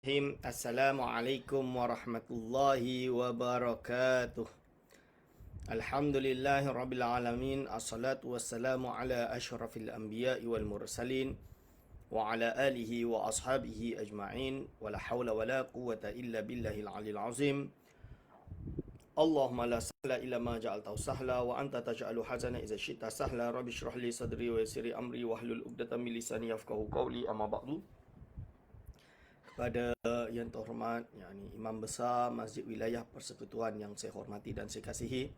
Assalamualaikum warahmatullahi wabarakatuh. Alhamdulillahi rabbil alamin. Assalatu wassalamu ala ashrafil anbiya'i wal mursalin wa ala alihi wa ashabihi ajma'in. Wa la hawla wa la quwwata illa billahil alil azim. Allahumma la sahla illa ma ja'altahu sahla wa anta taj'alu hazana idza syi'ta sahla. Rabbi shrah li sadri wa yassir li amri wahlul 'uqdatam min lisani yafqahu qawli. Amma ba'du. Kepada yang terhormat, yakni Imam Besar Masjid Wilayah Persekutuan yang saya hormati dan saya kasihi,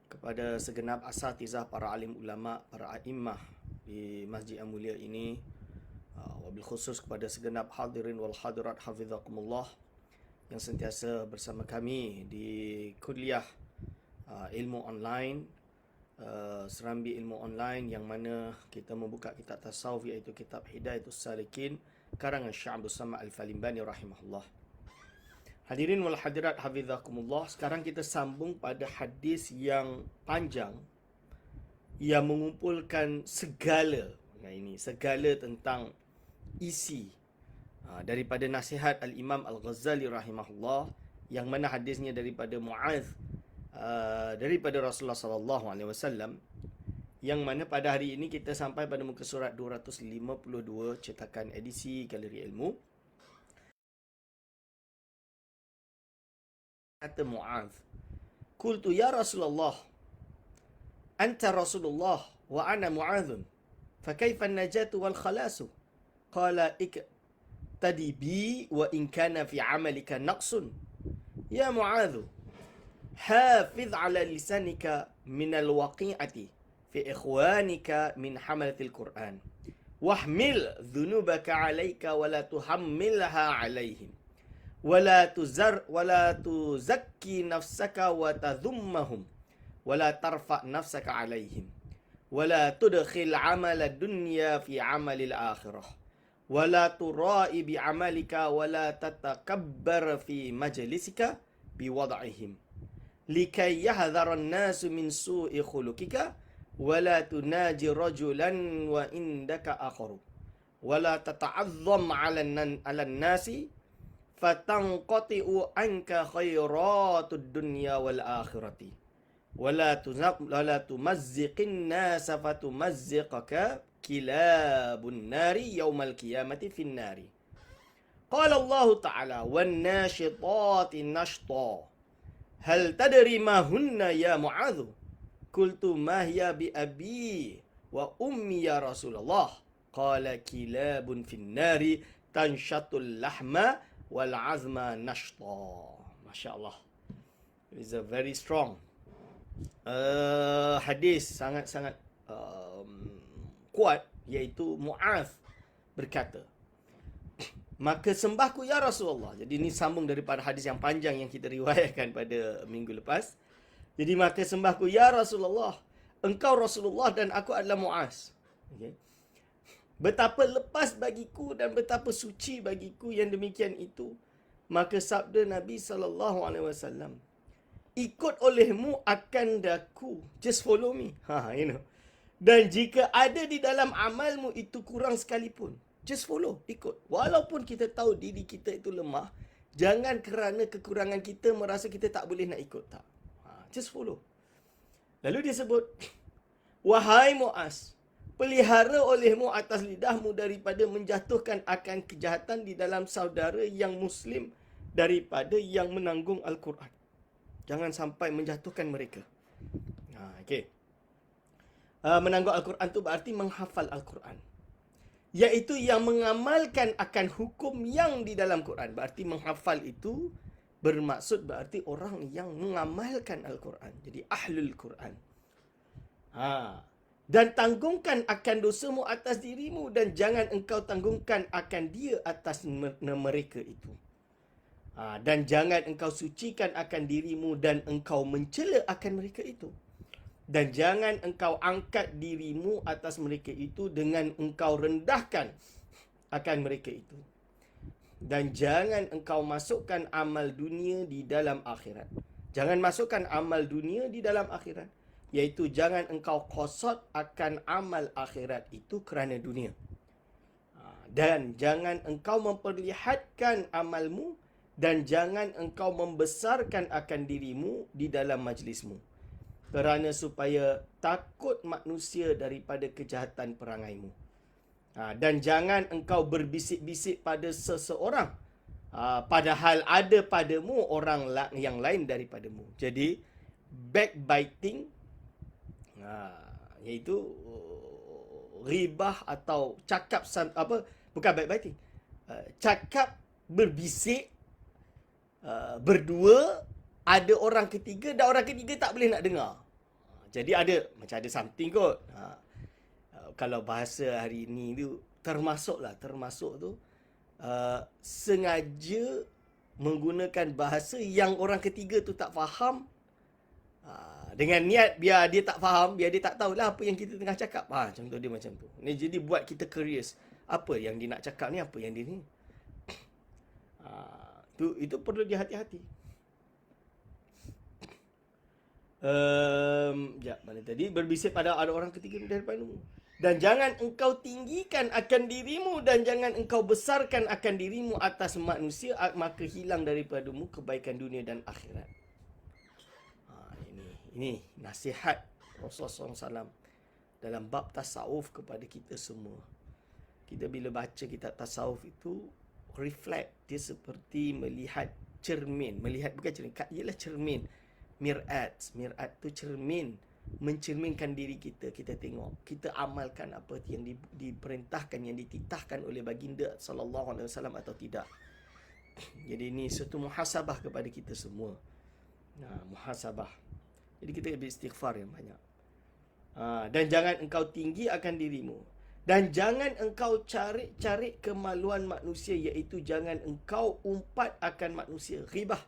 kepada segenap asatizah, para alim ulama, para a'immah di masjid yang mulia ini, wabil khusus kepada segenap hadirin wal hadirat hafizakumullah yang sentiasa bersama kami di kuliah ilmu online, serambi ilmu online yang mana kita membuka kitab tasawuf, iaitu kitab Hidayatus Salikin karangan Syekh Abdul Samad Al-Falimbani rahimahullah. Hadirin wal hadirat hafizakumullah, sekarang kita sambung pada hadis yang panjang yang mengumpulkan segala tentang isi daripada nasihat Al-Imam Al-Ghazali rahimahullah, yang mana hadisnya daripada Mu'adz daripada Rasulullah sallallahu alaihi wasallam, yang mana pada hari ini kita sampai pada muka surat 252 cetakan edisi Galeri Ilmu. Kata Mu'adz, "Qultu ya Rasulullah, anta Rasulullah wa ana Mu'adzun, fa kaifa an-najatu wal khalasu?" Qala iqtadi bi wa in kana fi 'amalika naqsun. Ya Mu'adz, hafiz 'ala lisanika min al-waqi'ati fi ikhwanika min hamalatil Quran, wahmil dhunubaka alaika wa la tuhammilha alaihim, wa la tuzakki nafsaka wa tadhummahum, wa la tarfa nafsaka alaihim, wa la tudkhil amala dunya fi amalil akhirah, wa la turai bi amalika, wa la tatakabbar fi majlisika bi wad'ihim, likay yahdhara an-nasu min su'i khuluqika, wala tunaji rajulan wa indaka akharu, wala tata'azzam 'ala nasi fatanqati'u anka khairatud dunya wal akhirati, wala tumazziqin nasa fatumazziqaka kilabun nari yaumal qiyamati fin nari. Qala Allah Ta'ala, wan nashitati nashta, hal tadri ma hunna ya Mu'adz? Qultu ma hiya bi abi wa ummi ya Rasulullah. Qala kilabun fin nari tanshatul lahma wal azma nashta. Masya-Allah. It's a very strong hadis, sangat-sangat kuat, iaitu Mu'adz berkata, "Maka sembahku ya Rasulullah." Jadi ini sambung daripada hadis yang panjang yang kita riwayatkan pada minggu lepas. Jadi, maka sembahku ya Rasulullah, engkau Rasulullah dan aku adalah Mu'adz. Okay. Betapa lepas bagiku dan betapa suci bagiku yang demikian itu. Maka sabda Nabi SAW, ikut olehmu akan daku. Just follow me. Dan jika ada di dalam amalmu itu kurang sekalipun, just follow, ikut. Walaupun kita tahu diri kita itu lemah, jangan kerana kekurangan kita merasa kita tak boleh nak ikut. Tak. Just follow. Lalu dia sebut, wahai Mu'adz, pelihara olehmu atas lidahmu daripada menjatuhkan akan kejahatan di dalam saudara yang Muslim daripada yang menanggung Al-Quran. Jangan sampai menjatuhkan mereka. Okay. Menanggung Al-Quran itu berarti menghafal Al-Quran, iaitu yang mengamalkan akan hukum yang di dalam Quran. Berarti menghafal itu bermaksud berarti orang yang mengamalkan Al-Quran. Jadi ahlul Quran. Dan tanggungkan akan dosamu atas dirimu, dan jangan engkau tanggungkan akan dia atas mereka itu. Dan jangan engkau sucikan akan dirimu dan engkau mencela akan mereka itu. Dan jangan engkau angkat dirimu atas mereka itu dengan engkau rendahkan akan mereka itu. Dan jangan engkau masukkan amal dunia di dalam akhirat. Jangan masukkan amal dunia di dalam akhirat, iaitu jangan engkau qasad akan amal akhirat itu kerana dunia. Dan jangan engkau memperlihatkan amalmu dan jangan engkau membesarkan akan dirimu di dalam majlismu. Kerana supaya takut manusia daripada kejahatan perangaimu. Dan jangan engkau berbisik-bisik pada seseorang. Padahal ada padamu orang yang lain daripadamu. Jadi, backbiting, iaitu ribah atau cakap bukan backbiting, cakap berbisik berdua, ada orang ketiga dan orang ketiga tak boleh nak dengar. Jadi macam ada something kot. Kalau bahasa hari ni tu termasuk tu sengaja menggunakan bahasa yang orang ketiga tu tak faham, dengan niat biar dia tak faham, biar dia tak tahulah apa yang kita tengah cakap. Contoh dia macam tu. Ni jadi buat kita curious. Apa yang dia nak cakap ni, apa yang dia ni. Itu perlu dihati-hati. Mana tadi? Berbisik pada ada orang ketiga daripadamu. Dan jangan engkau tinggikan akan dirimu dan jangan engkau besarkan akan dirimu atas manusia, maka hilang daripadamu kebaikan dunia dan akhirat. Ini nasihat Rasulullah SAW dalam bab tasawuf kepada kita semua. Kita bila baca kitab tasawuf itu, reflect, dia seperti melihat cermin. Melihat bukan cermin, ialah cermin. Mirat tu cermin, mencerminkan diri kita. Kita tengok, kita amalkan apa yang diperintahkan, yang dititahkan oleh baginda sallallahu alaihi wasallam atau tidak. Jadi ini satu muhasabah kepada kita semua. Muhasabah. Jadi kita beristighfar yang banyak. Dan jangan engkau tinggi akan dirimu. Dan jangan engkau cari kemaluan manusia, iaitu jangan engkau umpat akan manusia. Ghibah.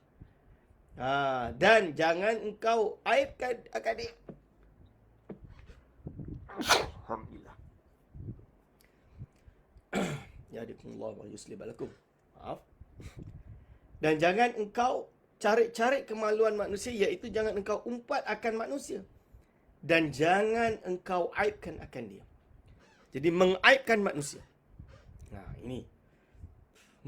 Dan jangan engkau aibkan akan dia. Alhamdulillah. Yahdikumullah wa yuslih balakum. Maaf. Dan jangan engkau cari kemaluan manusia, iaitu jangan engkau umpat akan manusia. Dan jangan engkau aibkan akan dia. Jadi mengaibkan manusia. Ini.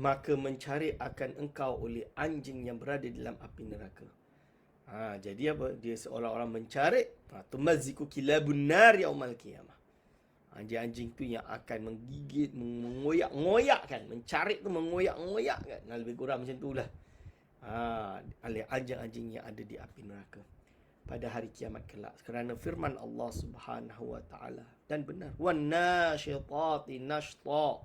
Maka mencari akan engkau oleh anjing yang berada dalam api neraka. Jadi apa? Dia seolah-olah mencari. Tumaziku kilabun nar yaumal qiyamah. Anjing-anjing tu yang akan menggigit, mengoyak-ngoyak kan. Mencari tu mengoyak-ngoyak kan. Lebih kurang macam tu lah. Oleh anjing-anjing yang ada di api neraka pada hari kiamat kelak. Kerana firman Allah Subhanahu wa taala dan benar, wan nasyitati nashta,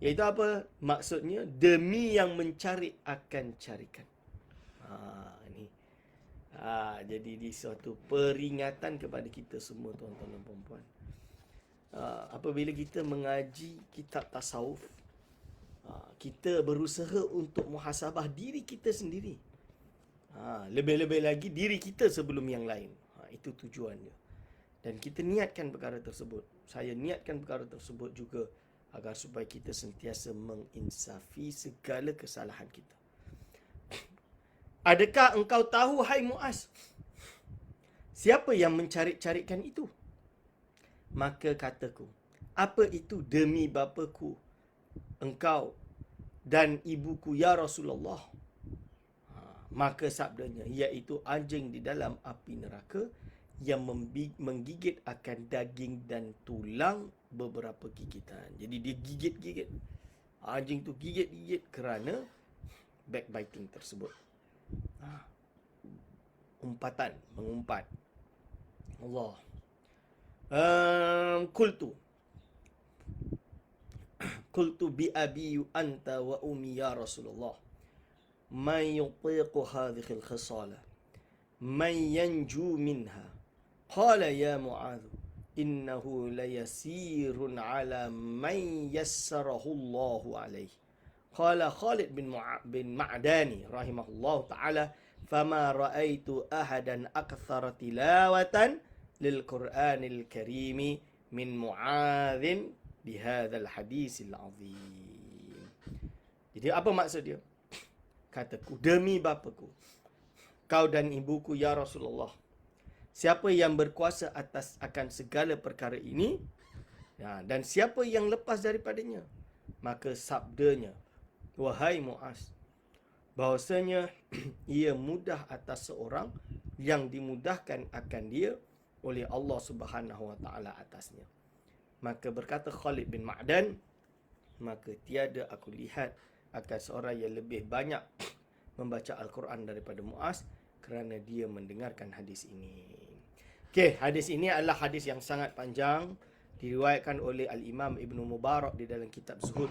iaitu apa maksudnya? Demi yang mencari akan carikan. Jadi di suatu peringatan kepada kita semua, tuan-tuan dan puan-puan. Apabila kita mengaji kitab tasawuf, kita berusaha untuk muhasabah diri kita sendiri. Lebih-lebih lagi diri kita sebelum yang lain. Itu tujuannya. Dan kita niatkan perkara tersebut. Saya niatkan perkara tersebut juga agar supaya kita sentiasa menginsafi segala kesalahan kita. Adakah engkau tahu, hai Muaz, siapa yang mencari-carikan itu? Maka kataku, apa itu demi bapaku, engkau dan ibuku ya Rasulullah? Maka sabdanya, iaitu anjing di dalam api neraka yang menggigit akan daging dan tulang beberapa gigitan. Jadi dia gigit-gigit. Anjing tu gigit-gigit kerana backbiting tersebut. Umpatan, mengumpat. Allah. Qultu bi abi anta wa ummi ya Rasulullah. Man yutiqu hadhihi al-khisala? Man yanju minha? Qala ya Mu'adh, innahu layasirun ala man yassarahu Allahu alayhi. Qala Khalid bin Ma'dani rahimahullahu ta'ala, fama ra'aitu ahadan akthara tilawatan lil Qur'anil Karimi min Mu'adhin bihadzal hadisil azim. Jadi apa maksud dia? Kataku, demi bapaku, kau dan ibuku ya Rasulullah, siapa yang berkuasa akan segala perkara ini, dan siapa yang lepas daripadanya? maka sabdanya, wahai Muaz, bahwasanya ia mudah atas seorang yang dimudahkan akan dia oleh Allah Subhanahu wa taala atasnya. Maka berkata Khalid bin Ma'dan, maka tiada aku lihat akan seorang yang lebih banyak membaca Al-Quran daripada Muaz kerana dia mendengarkan hadis ini. Okey, hadis ini adalah hadis yang sangat panjang, diriwayatkan oleh Al-Imam Ibn Mubarak di dalam kitab Zuhud.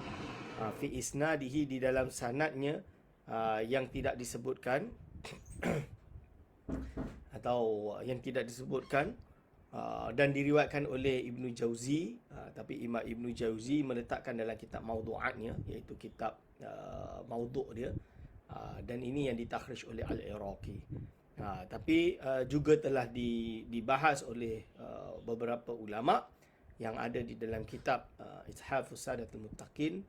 Fi isnadihi, di dalam sanadnya yang tidak disebutkan atau yang tidak disebutkan, dan diriwayatkan oleh Ibnu Jauzi, tapi Imam Ibnu Jauzi meletakkan dalam kitab Maudu'atnya, iaitu kitab Maudu' dia, dan ini yang ditakhrij oleh Al-Iraqi. Tapi juga telah dibahas oleh beberapa ulama yang ada di dalam kitab Ithafus Sadatul Muttaqin,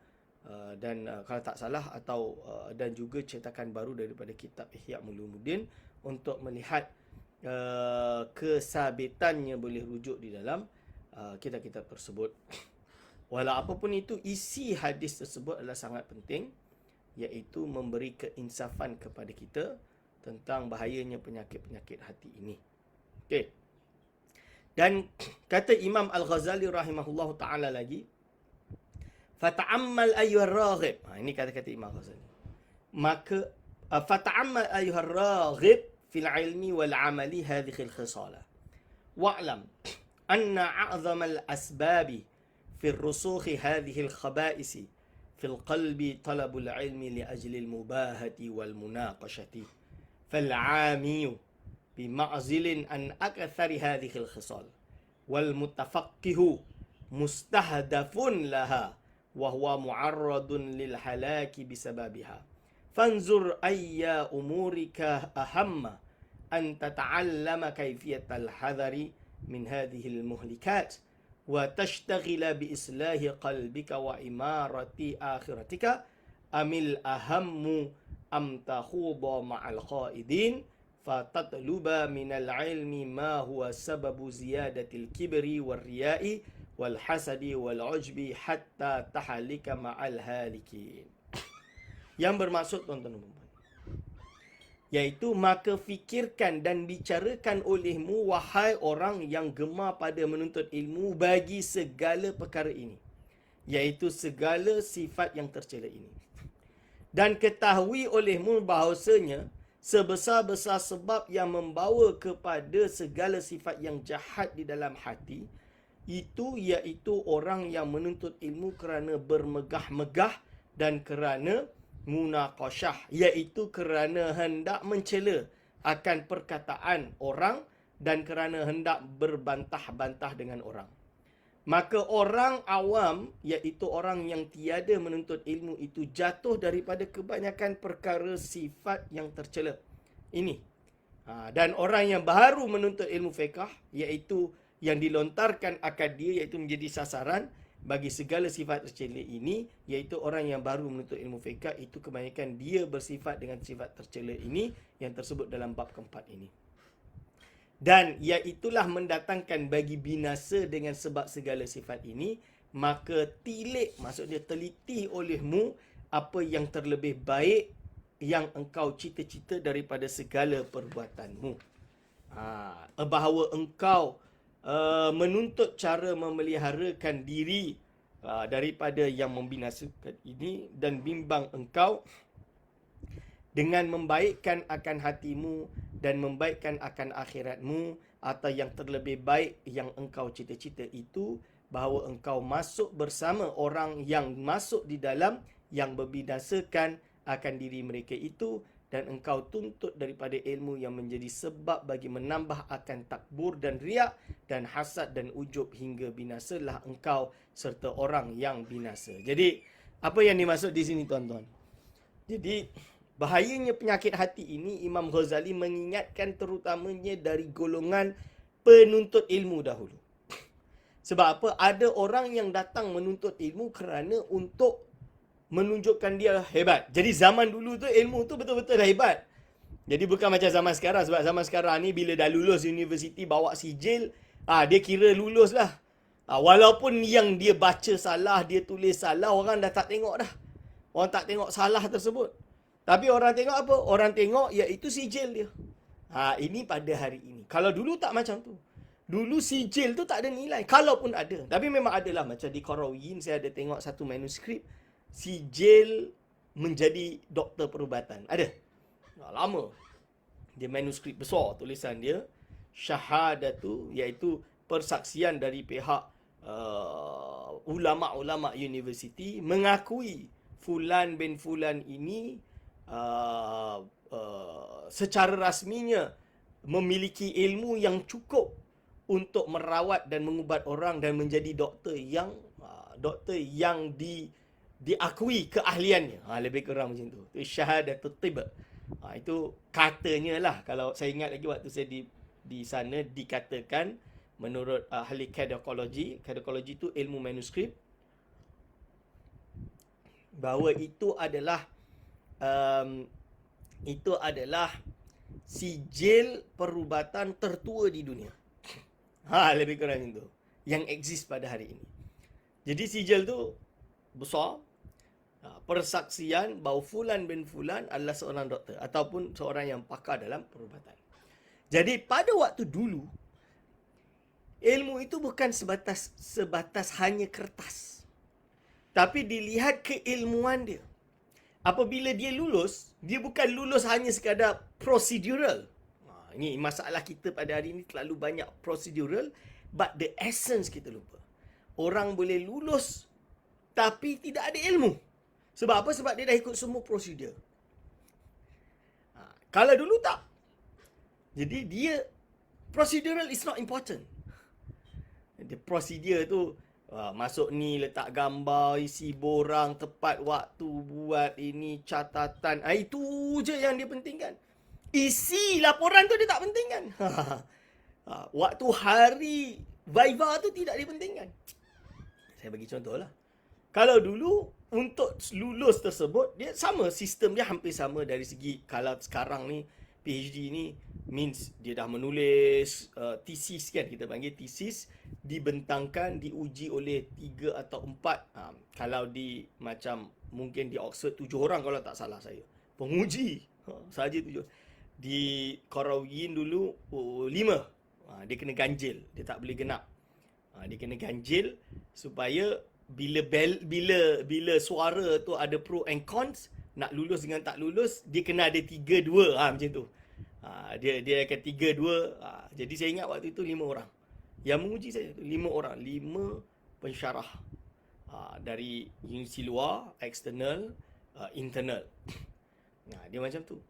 dan kalau tak salah atau dan juga cetakan baru daripada kitab Ihya Ulumuddin, untuk melihat kesabitannya boleh rujuk di dalam kitab-kitab tersebut. Walau apapun itu, isi hadis tersebut adalah sangat penting, iaitu memberi keinsafan kepada kita tentang bahayanya penyakit-penyakit hati ini. Okey. Dan kata Imam Al-Ghazali rahimahullahu ta'ala lagi, fata'ammal ayyuhar raghib. Ini kata-kata Imam Ghazali. Maka fata'ammal ayyuhar raghib fil ilmi wal amali hadhihi al-khisala. Wa'lam anna a'zama al-asbabi fi ar-rusukhi hadhihi al-khaba'isi في القلب طلب العلم لأجل المباهة والمناقشة فالعامي بمعزل عن أكثر هذه الخصال والمتفقه مستهدف لها وهو معرض للهلاك بسببها فانظر أي أمورك أهم أن تتعلم كيفية الحذر من هذه المهلكات وتشتغل بإصلاح قلبك وإمارة آخرتك أم الأهم أم تخوض مع القائدين فتطلب من العلم ما هو سبب زيادة الكبر والرياء والحسد والعجب حتى تحلك مع الهالكين. Yang bermaksud, tuan-tuan dan puan-puan, iaitu maka fikirkan dan bicarakan olehmu, wahai orang yang gemar pada menuntut ilmu, bagi segala perkara ini, iaitu segala sifat yang tercela ini. Dan ketahui olehmu bahawasanya sebesar-besar sebab yang membawa kepada segala sifat yang jahat di dalam hati itu, iaitu orang yang menuntut ilmu kerana bermegah-megah dan kerana munaqashah, iaitu kerana hendak mencela akan perkataan orang dan kerana hendak berbantah-bantah dengan orang. Maka orang awam, iaitu orang yang tiada menuntut ilmu itu, jatuh daripada kebanyakan perkara sifat yang tercela ini. Dan orang yang baru menuntut ilmu fiqh, iaitu yang dilontarkan akad dia, iaitu menjadi sasaran bagi segala sifat tercela ini, iaitu orang yang baru menuntut ilmu fiqh, itu kebanyakan dia bersifat dengan sifat tercela ini yang tersebut dalam bab keempat ini. Dan iaitulah mendatangkan bagi binasa dengan sebab segala sifat ini, maka tilik, maksudnya teliti olehmu apa yang terlebih baik yang engkau cita-cita daripada segala perbuatanmu. Bahawa engkau menuntut cara memeliharakan diri daripada yang membinasakan ini, dan bimbang engkau dengan membaikkan akan hatimu dan membaikkan akan akhiratmu, atau yang terlebih baik yang engkau cita-cita itu, bahawa engkau masuk bersama orang yang masuk di dalam yang membinasakan akan diri mereka itu, dan engkau tuntut daripada ilmu yang menjadi sebab bagi menambah akan takbur dan riak dan hasad dan ujub, hingga binasalah engkau serta orang yang binasa. Jadi, apa yang dimaksud di sini, tuan-tuan? Jadi, bahayanya penyakit hati ini, Imam Ghazali mengingatkan terutamanya dari golongan penuntut ilmu dahulu. Sebab apa? Ada orang yang datang menuntut ilmu kerana untuk menunjukkan dia hebat. Jadi zaman dulu tu ilmu tu betul-betul dah hebat. Jadi bukan macam zaman sekarang. Sebab zaman sekarang ni bila dah lulus universiti, bawa sijil, dia kira lulus lah. Walaupun yang dia baca salah, dia tulis salah, orang dah tak tengok dah. Orang tak tengok salah tersebut. Tapi orang tengok apa? Orang tengok iaitu sijil dia. Ini pada hari ini. Kalau dulu tak macam tu. Dulu sijil tu tak ada nilai. Kalaupun ada. Tapi memang adalah. Macam di Qarawiyyin saya ada tengok satu manuskrip. Sijil menjadi doktor perubatan. Ada. Lama. Dia manuskrip besar tulisan dia. Syahadatu, iaitu persaksian dari pihak ulama'-ulama' universiti mengakui Fulan bin Fulan ini secara rasminya memiliki ilmu yang cukup untuk merawat dan mengubat orang dan menjadi doktor yang diakui keahliannya. Lebih kurang macam tu. Itu syahadatut tibb. Itu katanya lah. Kalau saya ingat lagi waktu saya di sana dikatakan menurut ahli kadokologi itu ilmu manuskrip, bahawa itu adalah sijil perubatan tertua di dunia. Lebih kurang itu yang exist pada hari ini. Jadi sijil tu besar, persaksian bahawa Fulan bin Fulan adalah seorang doktor ataupun seorang yang pakar dalam perubatan. Jadi pada waktu dulu, ilmu itu bukan sebatas hanya kertas, tapi dilihat keilmuan dia. Apabila dia lulus, dia bukan lulus hanya sekadar procedural. Ini masalah kita pada hari ini, terlalu banyak procedural, but the essence kita lupa. Orang boleh lulus tapi tidak ada ilmu. Sebab apa? Sebab dia dah ikut semua prosedur. Kalau dulu tak. Jadi dia procedural is not important. Dia prosedur tu masuk ni, letak gambar, isi borang, tepat waktu, buat ini, catatan. Itu je yang dia pentingkan. Isi laporan tu dia tak pentingkan. Waktu hari Viva tu tidak dipentingkan. Saya bagi contoh lah. Kalau dulu untuk lulus tersebut, dia sama, sistem dia hampir sama dari segi, kalau sekarang ni PhD ni means dia dah menulis thesis kan, kita panggil thesis, dibentangkan, diuji oleh 3 atau 4, kalau di macam mungkin di Oxford 7 orang kalau tak salah saya, penguji saja 7. Di Qarawiyyin dulu 5. Dia kena ganjil, dia tak boleh genap. Dia kena ganjil supaya bila suara tu ada pro and cons, nak lulus dengan tak lulus, dia kena ada 3-2 macam tu. Dia akan 3-2. Jadi saya ingat waktu itu 5 orang yang menguji saya. 5 orang, 5 pensyarah dari universiti luar, eksternal, internal. Dia macam tu.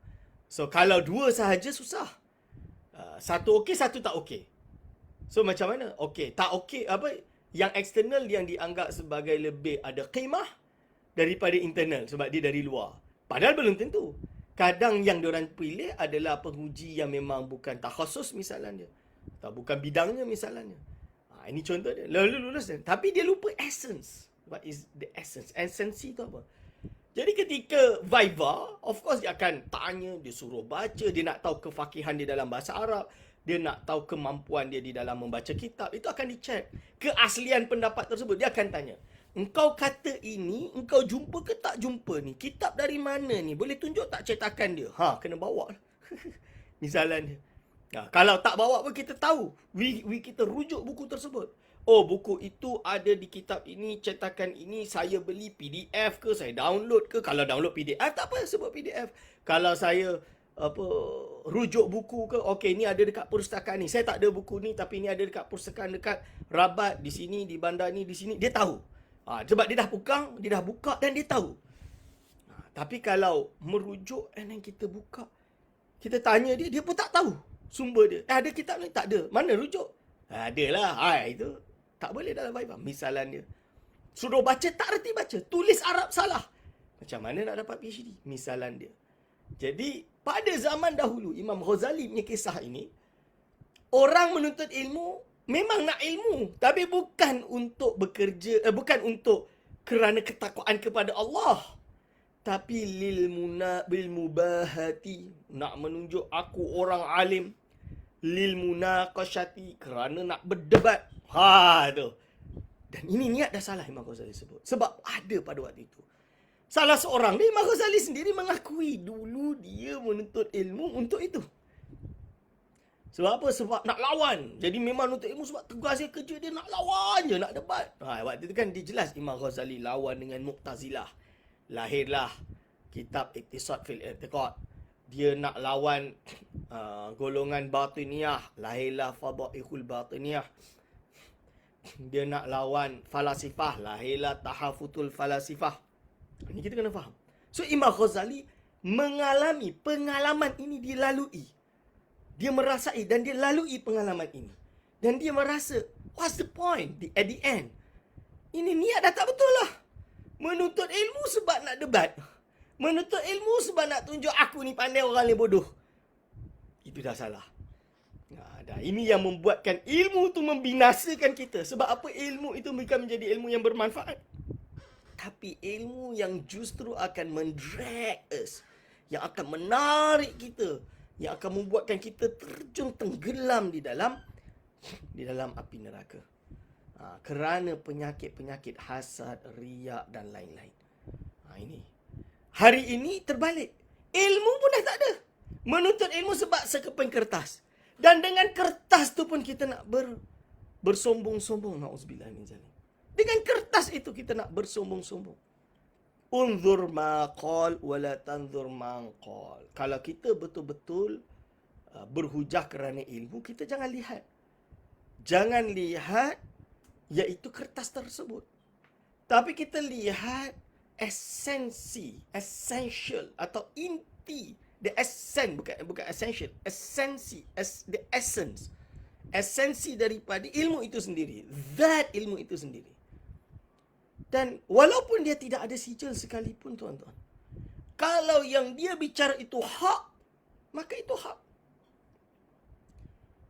So kalau 2 sahaja susah. Satu okey, satu tak okey. So macam mana? Okey, tak okey, apa yang eksternal yang dianggap sebagai lebih ada qimah daripada internal sebab dia dari luar. Padahal belum tentu. Kadang yang diorang pilih adalah penguji yang memang bukan takhasus misalnya, atau bukan bidangnya misalnya. Ini contoh dia. Lalu lulus dia. Tapi dia lupa essence. What is the essence? Esensi tu apa? Jadi ketika Viva, of course dia akan tanya, dia suruh baca, dia nak tahu kefakihan dia dalam bahasa Arab, dia nak tahu kemampuan dia di dalam membaca kitab. Itu akan dicek. Keaslian pendapat tersebut, dia akan tanya, engkau kata ini, engkau jumpa ke tak jumpa ni? Kitab dari mana ni? Boleh tunjuk tak cetakan dia? Kena bawa. Misalnya. Kalau tak bawa pun kita tahu. Kita rujuk buku tersebut. Oh, buku itu ada di kitab ini, cetakan ini, saya beli PDF ke, saya download ke. Kalau download PDF, tak apa sebut PDF. Kalau saya rujuk buku ke, okey ni ada dekat perpustakaan ni. Saya tak ada buku ni, tapi ni ada dekat perpustakaan dekat Rabat, di sini, di bandar ni, di sini. Dia tahu. Sebab dia dah buka dan dia tahu. Tapi kalau merujuk dan kita buka, kita tanya dia, dia pun tak tahu sumber dia. Ada kitab ni? Tak ada. Mana rujuk? Adalah. Itu tak boleh dalam Viva. Misalan dia. Suruh baca, tak reti baca. Tulis Arab salah. Macam mana nak dapat PhD? Misalan dia. Jadi, pada zaman dahulu, Imam Ghazali punya kisah ini, orang menuntut ilmu, memang nak ilmu. Tapi bukan untuk bekerja, bukan untuk kerana ketakwaan kepada Allah. Tapi bil mubahati, nak menunjuk aku orang alim. Lil munaqashati, kerana nak berdebat. Tu. Dan ini niat dah salah Imam Ghazali sebut. Sebab ada pada waktu itu. Salah seorang dia, Imam Ghazali sendiri mengakui dulu dia menuntut ilmu untuk itu. Sebab apa? Sebab nak lawan. Jadi memang nuntut ilmu sebab tugas dia, kerja dia nak lawan je, nak debat. Waktu itu kan dia jelas Imam Ghazali lawan dengan Mu'tazilah. Lahirlah kitab Iqtisad fil I'tiqad. Dia nak lawan golongan Batiniyah. Lahirlah Fadaihul Batiniyah. Dia nak lawan falasifah. Lahirlah Tahafutul Falasifah. Ini kita kena faham. So Imam Ghazali mengalami pengalaman ini dilalui. Dia merasai dan dia lalui pengalaman ini. Dan dia merasa, what's the point at the end? Ini niat dah tak betul lah. Menuntut ilmu sebab nak debat. Menuntut ilmu sebab nak tunjuk aku ni pandai, orang lain bodoh. Itu dah salah. Dan ini yang membuatkan ilmu tu membinasakan kita. Sebab apa? Ilmu itu bukan menjadi ilmu yang bermanfaat. Tapi ilmu yang justru akan mendrag us. Yang akan menarik kita. Yang akan membuatkan kita terjun tenggelam di dalam api neraka. Kerana penyakit-penyakit hasad, riak dan lain-lain. Ini. Hari ini terbalik. Ilmu pun dah tak ada. Menuntut ilmu sebab sekeping kertas. Dan dengan kertas tu pun kita nak bersombong-sombong. Na'udzubillah min zalik. Dengan kertas itu kita nak bersombong-sombong. Unzur ma qal wa la tanzur man qal. Kalau kita betul-betul berhujah kerana ilmu, kita jangan lihat. Jangan lihat iaitu kertas tersebut. Tapi kita lihat esensi, essential atau inti, the essence, bukan essential, esensi, the essence. Esensi daripada ilmu itu sendiri, that ilmu itu sendiri. Dan walaupun dia tidak ada sijil sekalipun, tuan-tuan, kalau yang dia bicara itu hak, maka itu hak.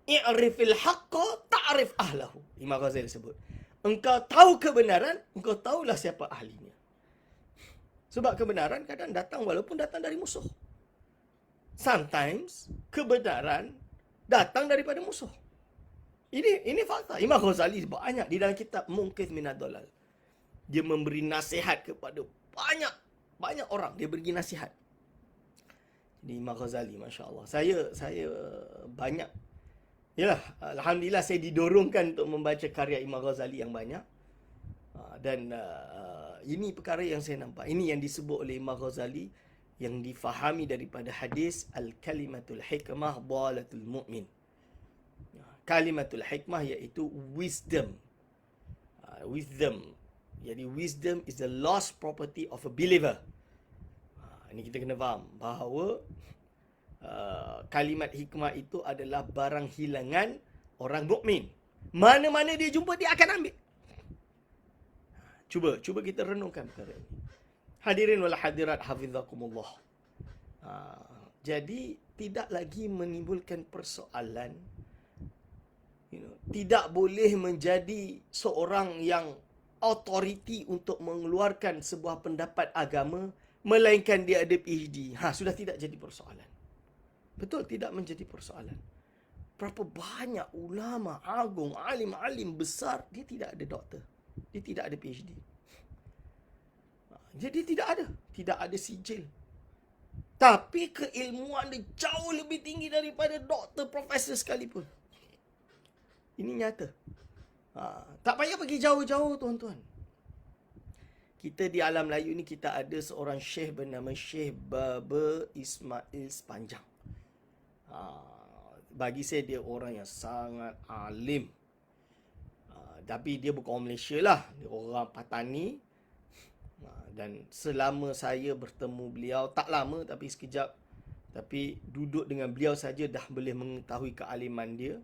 I'rifil haqqa ta'rif ahlahu. Imam Ghazali sebut. Engkau tahu kebenaran, engkau tahulah siapa ahlinya. Sebab kebenaran kadang datang walaupun datang dari musuh. Sometimes kebenaran datang daripada musuh. Ini fakta. Imam Ghazali banyak di dalam kitab Munqidh Minad Dhalal. Dia memberi nasihat kepada banyak orang. Dia beri nasihat. Jadi Imam Ghazali, Masya Allah. Saya banyak. Yalah, Alhamdulillah saya didorongkan untuk membaca karya Imam Ghazali yang banyak. Dan ini perkara yang saya nampak. Ini yang disebut oleh Imam Ghazali yang difahami daripada hadis Al-Kalimatul Hikmah Dhalatul Mu'min. Kalimatul Hikmah iaitu wisdom. Wisdom. Jadi wisdom is the lost property of a believer. Ini kita kena faham bahawa kalimat hikmah itu adalah barang hilangan orang mukmin. Mana-mana dia jumpa, dia akan ambil. Cuba kita renungkan perkara ini. Hadirin wal hadirat hafizakumullah. Jadi tidak lagi menimbulkan persoalan. Tidak boleh menjadi seorang yang authority untuk mengeluarkan sebuah pendapat agama melainkan dia ada PhD. Sudah tidak jadi persoalan. Betul, tidak menjadi persoalan. Berapa banyak ulama agung, alim-alim besar, dia tidak ada doktor. Dia tidak ada PhD. Jadi tidak ada sijil. Tapi keilmuan dia jauh lebih tinggi daripada doktor, profesor sekalipun. Ini nyata. Tak payah pergi jauh-jauh, tuan-tuan. Kita di alam Melayu ni kita ada seorang syekh bernama Syekh Baba Ismail Sepanjang. Bagi saya dia orang yang sangat alim. Tapi dia bukan orang Malaysia lah. Dia orang Patani. Dan selama saya bertemu beliau, tak lama tapi sekejap. Tapi duduk dengan beliau saja dah boleh mengetahui kealiman dia.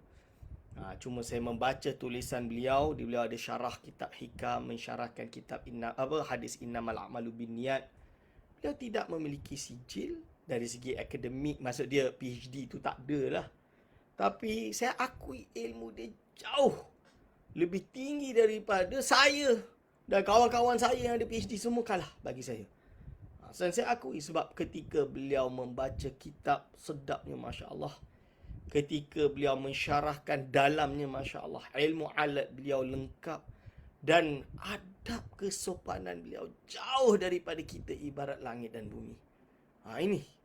Cuma saya membaca tulisan beliau. Beliau ada syarah kitab Hikam, mensyarahkan kitab hadis Innamal A'malu Binniyat. Beliau tidak memiliki sijil dari segi akademik. Maksud dia PhD itu tak ada lah. Tapi saya akui ilmu dia jauh lebih tinggi daripada saya. Dan kawan-kawan saya yang ada PhD semua kalah bagi saya. Dan saya akui sebab ketika beliau membaca kitab, sedapnya Masya Allah. Ketika beliau mensyarahkan dalamnya, Masya Allah. Ilmu alat beliau lengkap. Dan adab kesopanan beliau jauh daripada kita, ibarat langit dan bumi.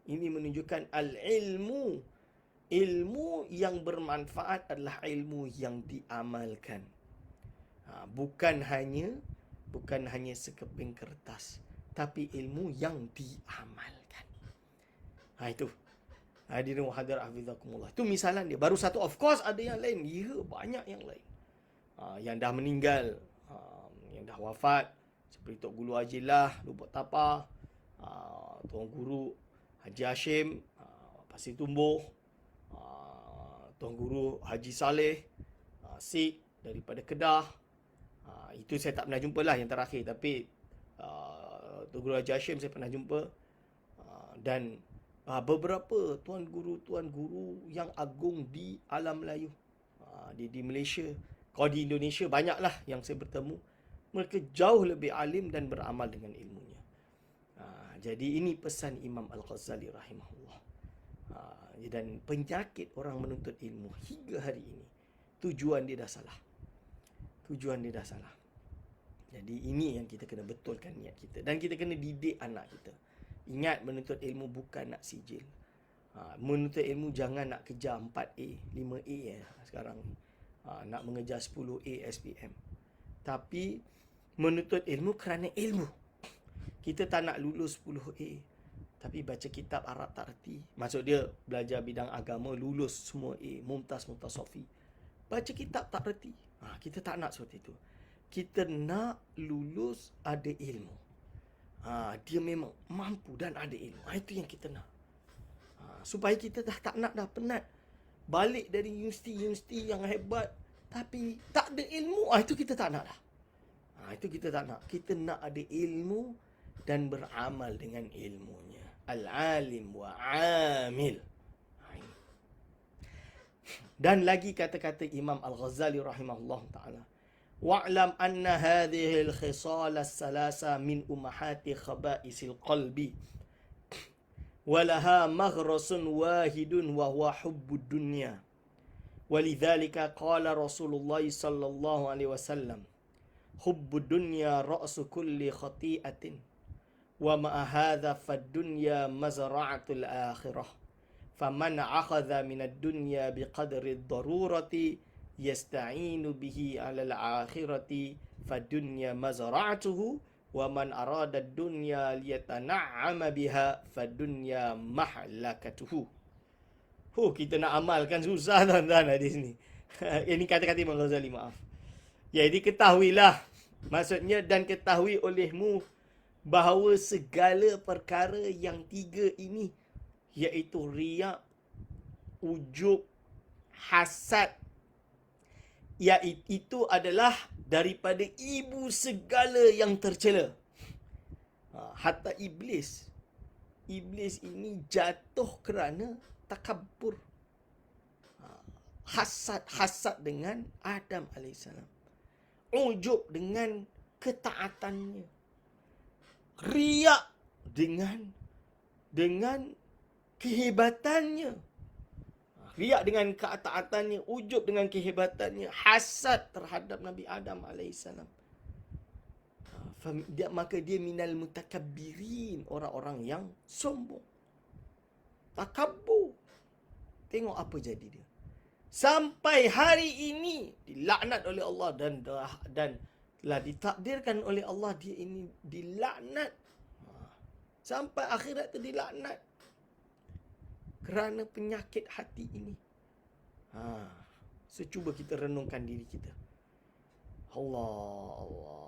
Ini menunjukkan al-ilmu. Ilmu yang bermanfaat adalah ilmu yang diamalkan. Bukan hanya sekeping kertas, tapi ilmu yang diamalkan. Itu. Hadirin wa hadirat hafizakumullah. Itu misalan dia. Baru satu. Of course ada yang lain. Ya, banyak yang lain. Yang dah meninggal, yang dah wafat, seperti Tok Guru Ajilah, Lubuk Tapah, Tuan Guru Haji Hashim, Pasir Tumbuh, Tuan Guru Haji Saleh, Sik daripada Kedah. Itu saya tak pernah jumpa lah yang terakhir. Tapi Tuan Guru Haji Hashim saya pernah jumpa. Dan beberapa tuan guru yang agung di alam Melayu, di Malaysia. Kalau di Indonesia banyaklah yang saya bertemu. Mereka jauh lebih alim dan beramal dengan ilmunya. Jadi ini pesan Imam Al-Ghazali rahimahullah. Dan penyakit orang menuntut ilmu hingga hari ini, tujuan dia dah salah. Jadi ini yang kita kena betulkan niat kita. Dan kita kena didik anak kita. Ingat, menuntut ilmu bukan nak sijil. Menuntut ilmu jangan nak kejar 4A, 5A sekarang. Nak mengejar 10A SPM. Tapi menuntut ilmu kerana ilmu. Kita tak nak lulus 10A, tapi baca kitab Arab tak reti. Maksud dia belajar bidang agama, lulus semua A, mumtaz sofi. Baca kitab tak reti. Kita tak nak seperti itu. Kita nak lulus ada ilmu. Dia memang mampu dan ada ilmu. Itu yang kita nak. Supaya kita dah tak nak, dah penat balik dari universiti yang hebat tapi tak ada ilmu. Itu kita tak nak dah. Itu kita tak nak. Kita nak ada ilmu dan beramal dengan ilmunya. Al-alim wa amil. Dan lagi kata-kata Imam Al-Ghazali rahimahullah ta'ala. Wa'lam anna hadhihi al-khisal as-salasa min ummahati khaba'isil qalbi. Walaha maghrasun wahidun wa huwa hubbud dunya. Walidhalika qala Rasulullah sallallahu alaihi wasallam, hubbud dunya ra'su kulli khati'atin. Wa ma'a hadha fad-dunya mazra'atul akhirah. Faman akhadha minad dunya biqadri ad-darurati yasta'inu bihi 'alal akhirati fad-dunya mazra'atuhu. Wa man arada ad-dunya liyatana'ama biha fad-dunya mahlakatuhu. Kita nak amalkan susah tuan-tuan hadis ni. Ini kata-kata Imam Ghazali, maaf. Jadi ketahuilah, maksudnya, dan ketahui olehmu bahawa segala perkara yang tiga ini, iaitu riak, ujub, hasad, iaitu adalah daripada ibu segala yang tercela. Hatta Iblis ini jatuh kerana takabbur, hasad dengan Adam AS, ujub dengan ketaatannya, riak dengan kehebatannya, riak dengan ketaatannya, ujub dengan kehebatannya, hasad terhadap Nabi Adam AS. Maka dia minal mutakabbirin, orang-orang yang sombong, takabbur. Tengok apa jadi dia. Sampai hari ini dilaknat oleh Allah dan telah ditakdirkan oleh Allah dia ini dilaknat. Sampai akhirat tu dilaknat kerana penyakit hati ini. So, cuba kita renungkan diri kita. Allah.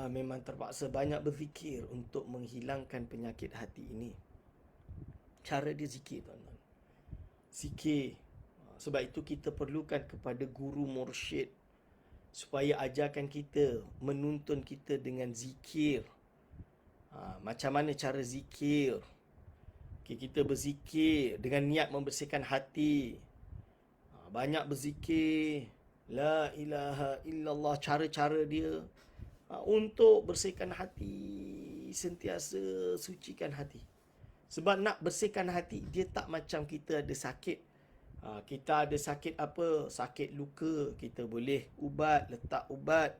Memang terpaksa banyak berzikir untuk menghilangkan penyakit hati ini. Cara dia zikir, tuan-tuan. Zikir. Sebab itu kita perlukan kepada guru mursyid supaya ajarkan kita, menuntun kita dengan zikir. Macam mana cara zikir? Kita berzikir dengan niat membersihkan hati. Banyak berzikir. La ilaha illallah. Cara-cara dia untuk bersihkan hati, sentiasa sucikan hati. Sebab nak bersihkan hati, dia tak macam kita ada sakit. Kita ada sakit apa? Sakit luka, kita boleh ubat, letak ubat.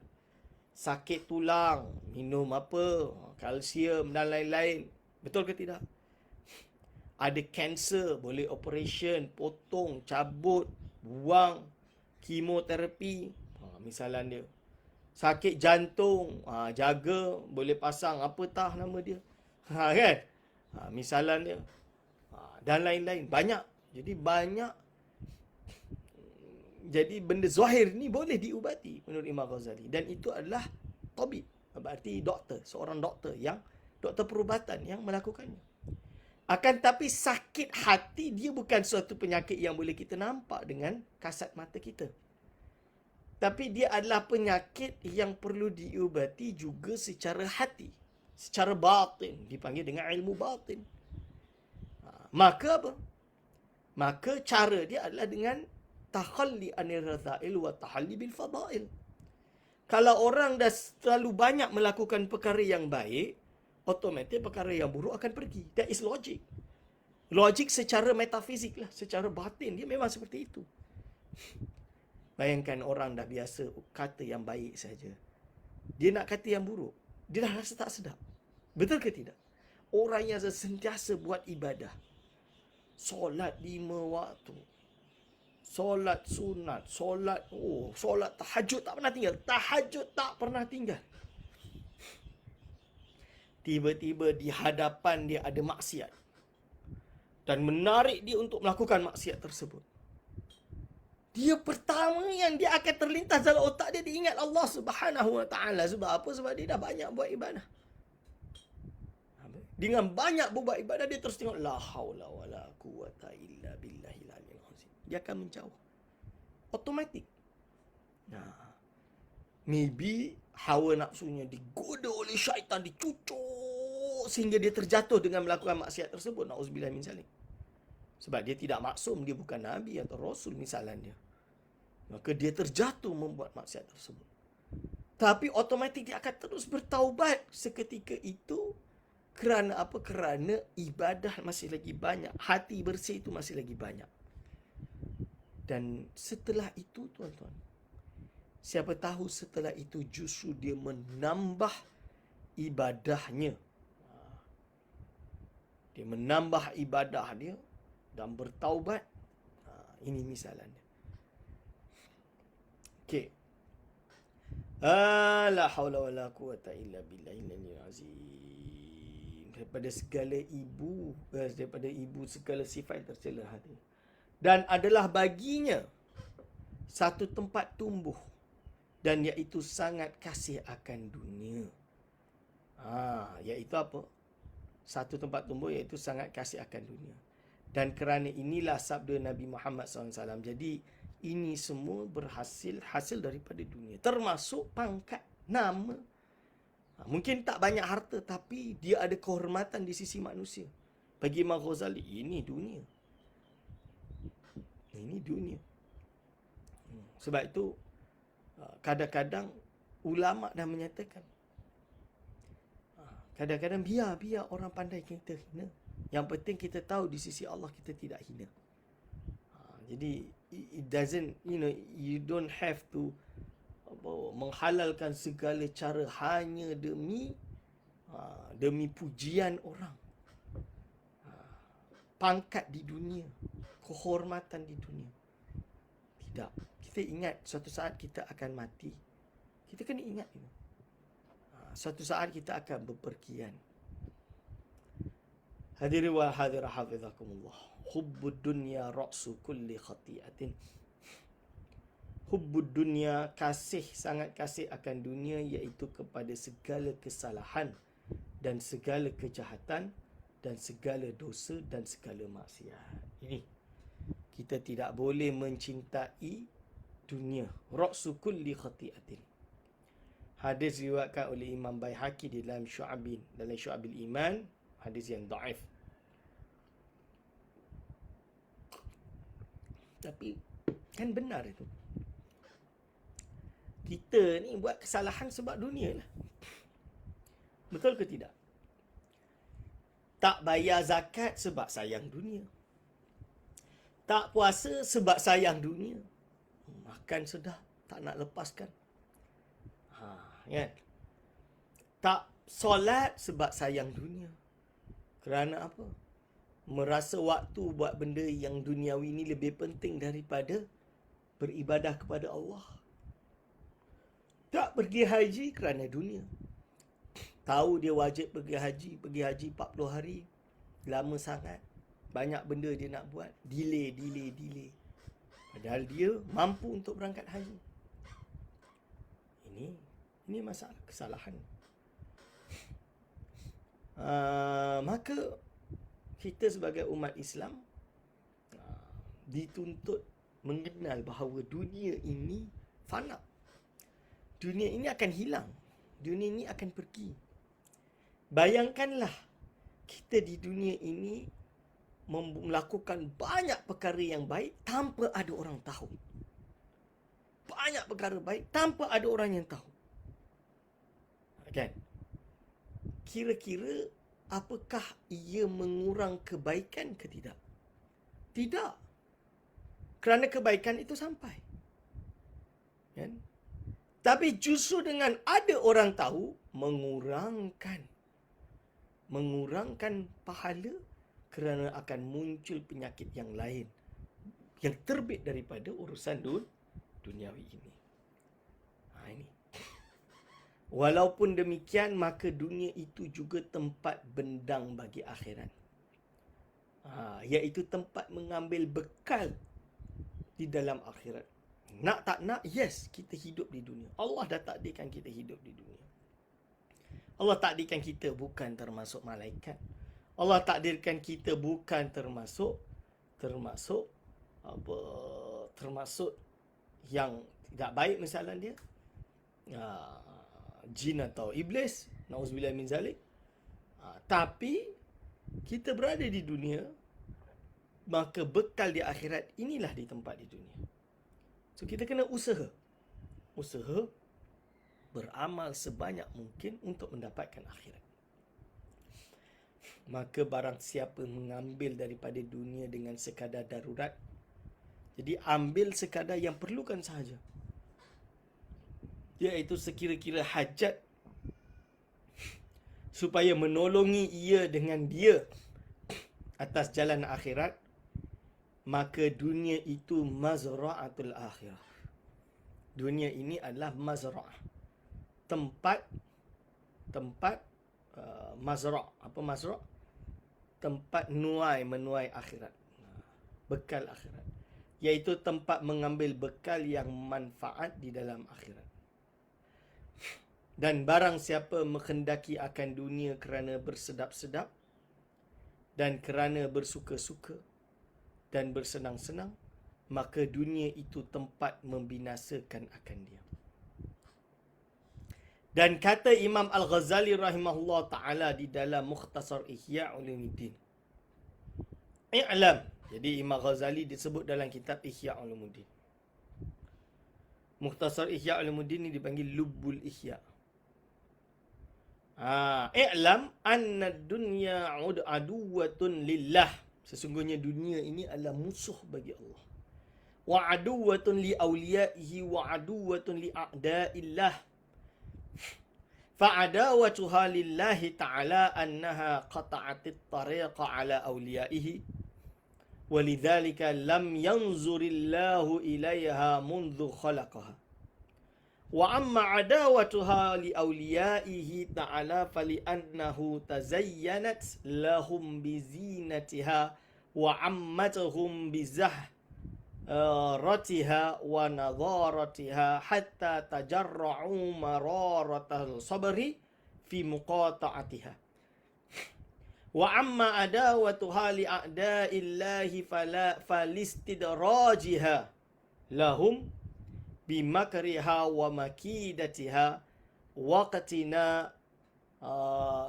Sakit tulang, minum apa? Kalsium dan lain-lain. Betul ke tidak? Ada kanser, boleh operation, potong, cabut, buang, kemoterapi. Misalan dia. Sakit jantung, jaga, boleh pasang apa tah nama dia. Kan? Misalan dia. Dan lain-lain. Banyak. Jadi banyak. Jadi benda zahir ni boleh diubati menurut Imam Ghazali. Dan itu adalah tabib. Berarti doktor. Seorang doktor yang, doktor perubatan yang melakukannya. Akan tapi sakit hati dia bukan suatu penyakit yang boleh kita nampak dengan kasat mata kita. Tapi dia adalah penyakit yang perlu diubati juga secara hati. Secara batin. Dipanggil dengan ilmu batin. Maka apa? Maka cara dia adalah dengan takhalli anir radha'il wa tahalli bil fadail. Kalau orang dah terlalu banyak melakukan perkara yang baik, otomatis perkara yang buruk akan pergi. That is logic. Logik secara metafizik lah, secara batin dia memang seperti itu. Bayangkan orang dah biasa kata yang baik saja. Dia nak kata yang buruk, dia dah rasa tak sedap. Betul ke tidak? Orang yang sentiasa buat ibadah, solat 5 waktu, solat sunat, solat tahajud tak pernah tinggal. Tahajud tak pernah tinggal. Tiba-tiba di hadapan dia ada maksiat. Dan menarik dia untuk melakukan maksiat tersebut. Dia pertama yang dia akan terlintas dalam otak dia, dia ingat Allah Subhanahu Wa Taala. Sebab apa? Sebab dia dah banyak buat ibadah. Dengan banyak buat ibadah, dia terus tengok la haula wala quwata illa billahil aliyil azim. Dia akan menjauh. Automatik. Maybe hawa nafsunya digoda oleh syaitan, dicucuk sehingga dia terjatuh dengan melakukan maksiat tersebut. Na'udzubillah min zalik. Sebab dia tidak maksum, dia bukan nabi atau rasul misalnya dia. Maka dia terjatuh membuat maksiat tersebut. Tapi otomatik dia akan terus bertaubat seketika itu. Kerana apa? Kerana ibadah masih lagi banyak. Hati bersih itu masih lagi banyak. Dan setelah itu tuan-tuan, siapa tahu setelah itu justru dia menambah ibadahnya. Dia menambah ibadah dia dan bertaubat. Ini misalnya. Okey. La haula wala quwata illa billahil azim. Daripada segala ibu, daripada ibu segala sifat yang tercela hati. Dan adalah baginya satu tempat tumbuh, dan iaitu sangat kasih akan dunia. Iaitu apa? Satu tempat tumbuh iaitu sangat kasih akan dunia. Dan kerana inilah sabda Nabi Muhammad SAW. Jadi ini semua hasil daripada dunia. Termasuk pangkat, nama. Mungkin tak banyak harta, tapi dia ada kehormatan di sisi manusia. Bagi Imam Ghazali, ini dunia. Ini dunia. Sebab itu kadang-kadang ulama dah menyatakan, kadang-kadang biar orang pandai kita hina. Yang penting kita tahu di sisi Allah kita tidak hina. Jadi it doesn't, you don't have to menghalalkan segala cara hanya demi pujian orang. Pangkat di dunia, kehormatan di dunia. Tidak. Kita ingat suatu saat kita akan mati. Kita kena ingat itu. Suatu saat kita akan berpergian. Hadirin wa hadirat hafizakumullah. Hubbud dunya ra'su kulli khati'atin. Hubbud dunya, sangat kasih akan dunia, iaitu kepada segala kesalahan dan segala kejahatan dan segala dosa dan segala maksiat. Ini kita tidak boleh mencintai dunia. Ra'su kulli khati'atin. Hadis diriwayatkan oleh Imam Baihaqi dalam Syu'abil Iman, hadis yang dhaif. Tapi kan benar itu. Kita ni buat kesalahan sebab dunia lah. Betul ke tidak? Tak bayar zakat sebab sayang dunia. Tak puasa sebab sayang dunia. Makan sudah, tak nak lepaskan. Kan? Tak solat sebab sayang dunia. Kerana apa? Merasa waktu buat benda yang duniawi ni lebih penting daripada beribadah kepada Allah. Tak pergi haji kerana dunia. Tahu dia wajib pergi haji 40 hari. Lama sangat. Banyak benda dia nak buat. Delay. Padahal dia mampu untuk berangkat haji. Ini masalah kesalahan. Maka kita sebagai umat Islam dituntut mengenal bahawa dunia ini fana. Dunia ini akan hilang. Dunia ini akan pergi. Bayangkanlah kita di dunia ini melakukan banyak perkara yang baik tanpa ada orang tahu. Banyak perkara baik tanpa ada orang yang tahu. Kan? Kira-kira apakah ia mengurang kebaikan ke tidak? Tidak. Kerana kebaikan itu sampai. Kan? Tapi justru dengan ada orang tahu, mengurangkan pahala kerana akan muncul penyakit yang lain yang terbit daripada urusan duniawi ini. Ini. Walaupun demikian, maka dunia itu juga tempat bendang bagi akhirat. Iaitu tempat mengambil bekal di dalam akhirat. Nak tak nak, yes, kita hidup di dunia. Allah dah takdirkan kita hidup di dunia. Allah takdirkan kita bukan termasuk malaikat. Allah takdirkan kita bukan termasuk yang tidak baik misalnya dia. Jin atau iblis, nauzubillah min zalik. Tapi kita berada di dunia, maka bekal di akhirat inilah di tempat di dunia. So kita kena usaha beramal sebanyak mungkin untuk mendapatkan akhirat. Maka barang siapa mengambil daripada dunia dengan sekadar darurat, jadi ambil sekadar yang perlukan sahaja, iaitu sekira-kira hajat, supaya menolongi ia dengan dia atas jalan akhirat, maka dunia itu mazra'atul akhirah. Dunia ini adalah mazra'ah, tempat mazra'. Apa mazra'? Tempat menuai akhirat, bekal akhirat, iaitu tempat mengambil bekal yang manfaat di dalam akhirat. Dan barang siapa menghendaki akan dunia kerana bersedap-sedap dan kerana bersuka-suka dan bersenang-senang, maka dunia itu tempat membinasakan akan dia. Dan kata Imam Al-Ghazali rahimahullah ta'ala di dalam Mukhtasar Ihya Ulumuddin, I'lam. Jadi Imam Ghazali disebut dalam kitab Ihya Ulumuddin. Mukhtasar Ihya Ulumuddin ni dipanggil Lubbul Ihya. I'lam anna dunya aduwatun lillah. Sesungguhnya dunia ini adalah musuh bagi Allah. Wa aduwatun li awliyaihi wa aduwatun li a'da'illah. Fa'adawatuha lillahi ta'ala annaha qata'atit tariqa ala awliyaihi. Walidhalika lam yanzurillahu ilayha mundhu khalaqaha. Wa amma adawatuha li awliyaihi ta'ala fali'annahu tazayyanat lahum bizinatiha wa ammatuhum ratiha wa nadharatiha hatta tajarra'u mararatal sabri fi muqata'atiha. Wa amma adawatuha li a'da'illahi falistidrajiha lahum bimakriha wa makidatiha waqtina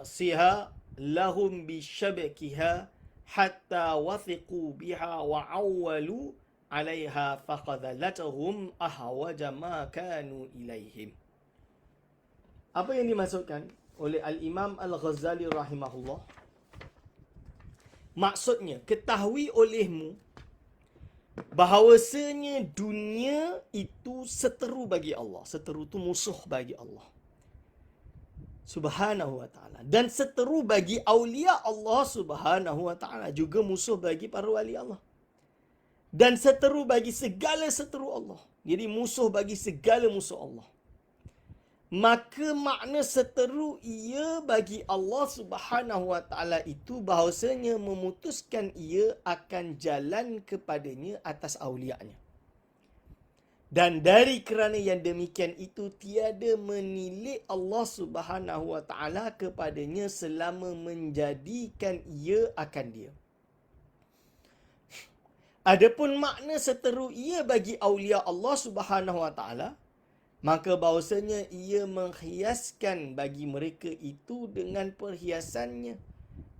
siha lahum bishabkiha hatta wathiqu biha wa awwalu alaiha faqadhalatuhum ahwaja ma kanu ilaihim. Apa yang dimaksudkan oleh Al-Imam Al-Ghazali rahimahullah? Maksudnya, ketahui olehmu bahawasanya dunia itu seteru bagi Allah. Seteru itu musuh bagi Allah Subhanahu wa ta'ala. Dan seteru bagi awliya Allah Subhanahu wa ta'ala. Juga musuh bagi para wali Allah. Dan seteru bagi segala seteru Allah. Jadi musuh bagi segala musuh Allah. Maka makna seteru ia bagi Allah Subhanahu wa ta'ala itu bahawasanya memutuskan ia akan jalan kepadanya atas awliya'nya. Dan dari kerana yang demikian itu, tiada menilik Allah Subhanahu wa ta'ala kepadanya selama menjadikan ia akan dia. Adapun makna seteru ia bagi awliya Allah Subhanahu wa ta'ala, maka bahawasanya ia menghiaskan bagi mereka itu dengan perhiasannya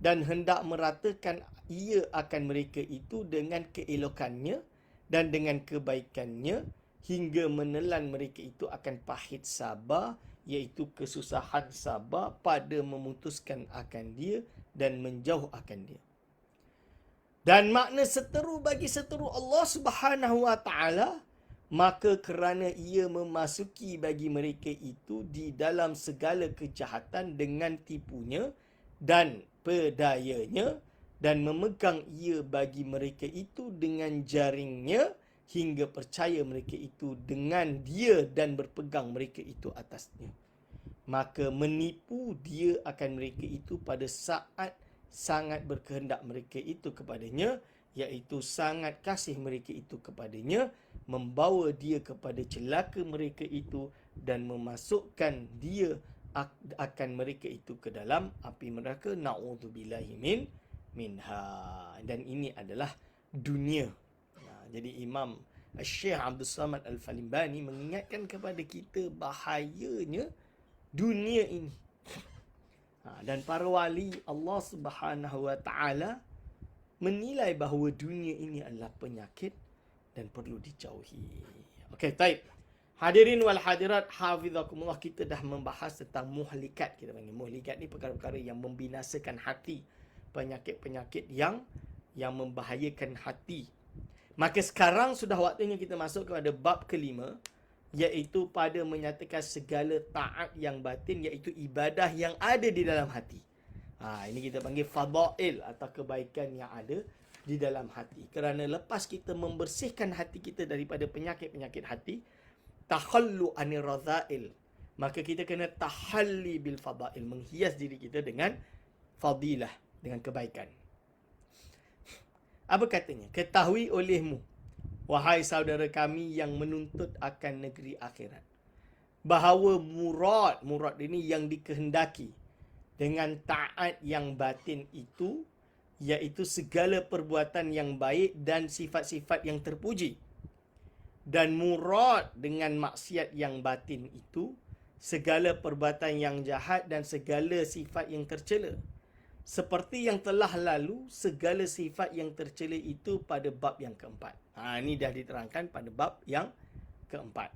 dan hendak meratakan ia akan mereka itu dengan keelokannya dan dengan kebaikannya, hingga menelan mereka itu akan pahit sabar, iaitu kesusahan sabar pada memutuskan akan dia dan menjauh akan dia. Dan makna seteru bagi seteru Allah Subhanahu wa ta'ala, maka kerana ia memasuki bagi mereka itu di dalam segala kejahatan dengan tipunya dan pedayanya, dan memegang ia bagi mereka itu dengan jaringnya, hingga percaya mereka itu dengan dia dan berpegang mereka itu atasnya. Maka menipu dia akan mereka itu pada saat sangat berkehendak mereka itu kepadanya, iaitu sangat kasih mereka itu kepadanya, membawa dia kepada celaka mereka itu dan memasukkan dia akan mereka itu ke dalam api neraka. Na'udzubillahi minha. Dan ini adalah dunia. Jadi Imam Syekh Abdul Samad Al-Falimbani mengingatkan kepada kita bahayanya dunia ini. Dan para wali Allah Subhanahu wa ta'ala menilai bahawa dunia ini adalah penyakit dan perlu dijauhi. Okey, baik. Hadirin wal hadirat, hafizakumullah, kita dah membahas tentang muhlikat. Kita panggil muhlikat ni perkara-perkara yang membinasakan hati, penyakit-penyakit yang membahayakan hati. Maka sekarang sudah waktunya kita masuk kepada bab kelima, iaitu pada menyatakan segala taat yang batin, iaitu ibadah yang ada di dalam hati. Ini kita panggil fadail atau kebaikan yang ada di dalam hati. Kerana lepas kita membersihkan hati kita daripada penyakit-penyakit hati, takhallu anir radha'il, maka kita kena tahalli bil fadail, menghias diri kita dengan fadilah, dengan kebaikan. Apa katanya? Ketahui olehmu, wahai saudara kami yang menuntut akan negeri akhirat, bahawa murad ini yang dikehendaki dengan taat yang batin itu, iaitu segala perbuatan yang baik dan sifat-sifat yang terpuji. Dan murad dengan maksiat yang batin itu, segala perbuatan yang jahat dan segala sifat yang tercela. Seperti yang telah lalu, segala sifat yang tercela itu pada bab yang keempat. Ini dah diterangkan pada bab yang keempat.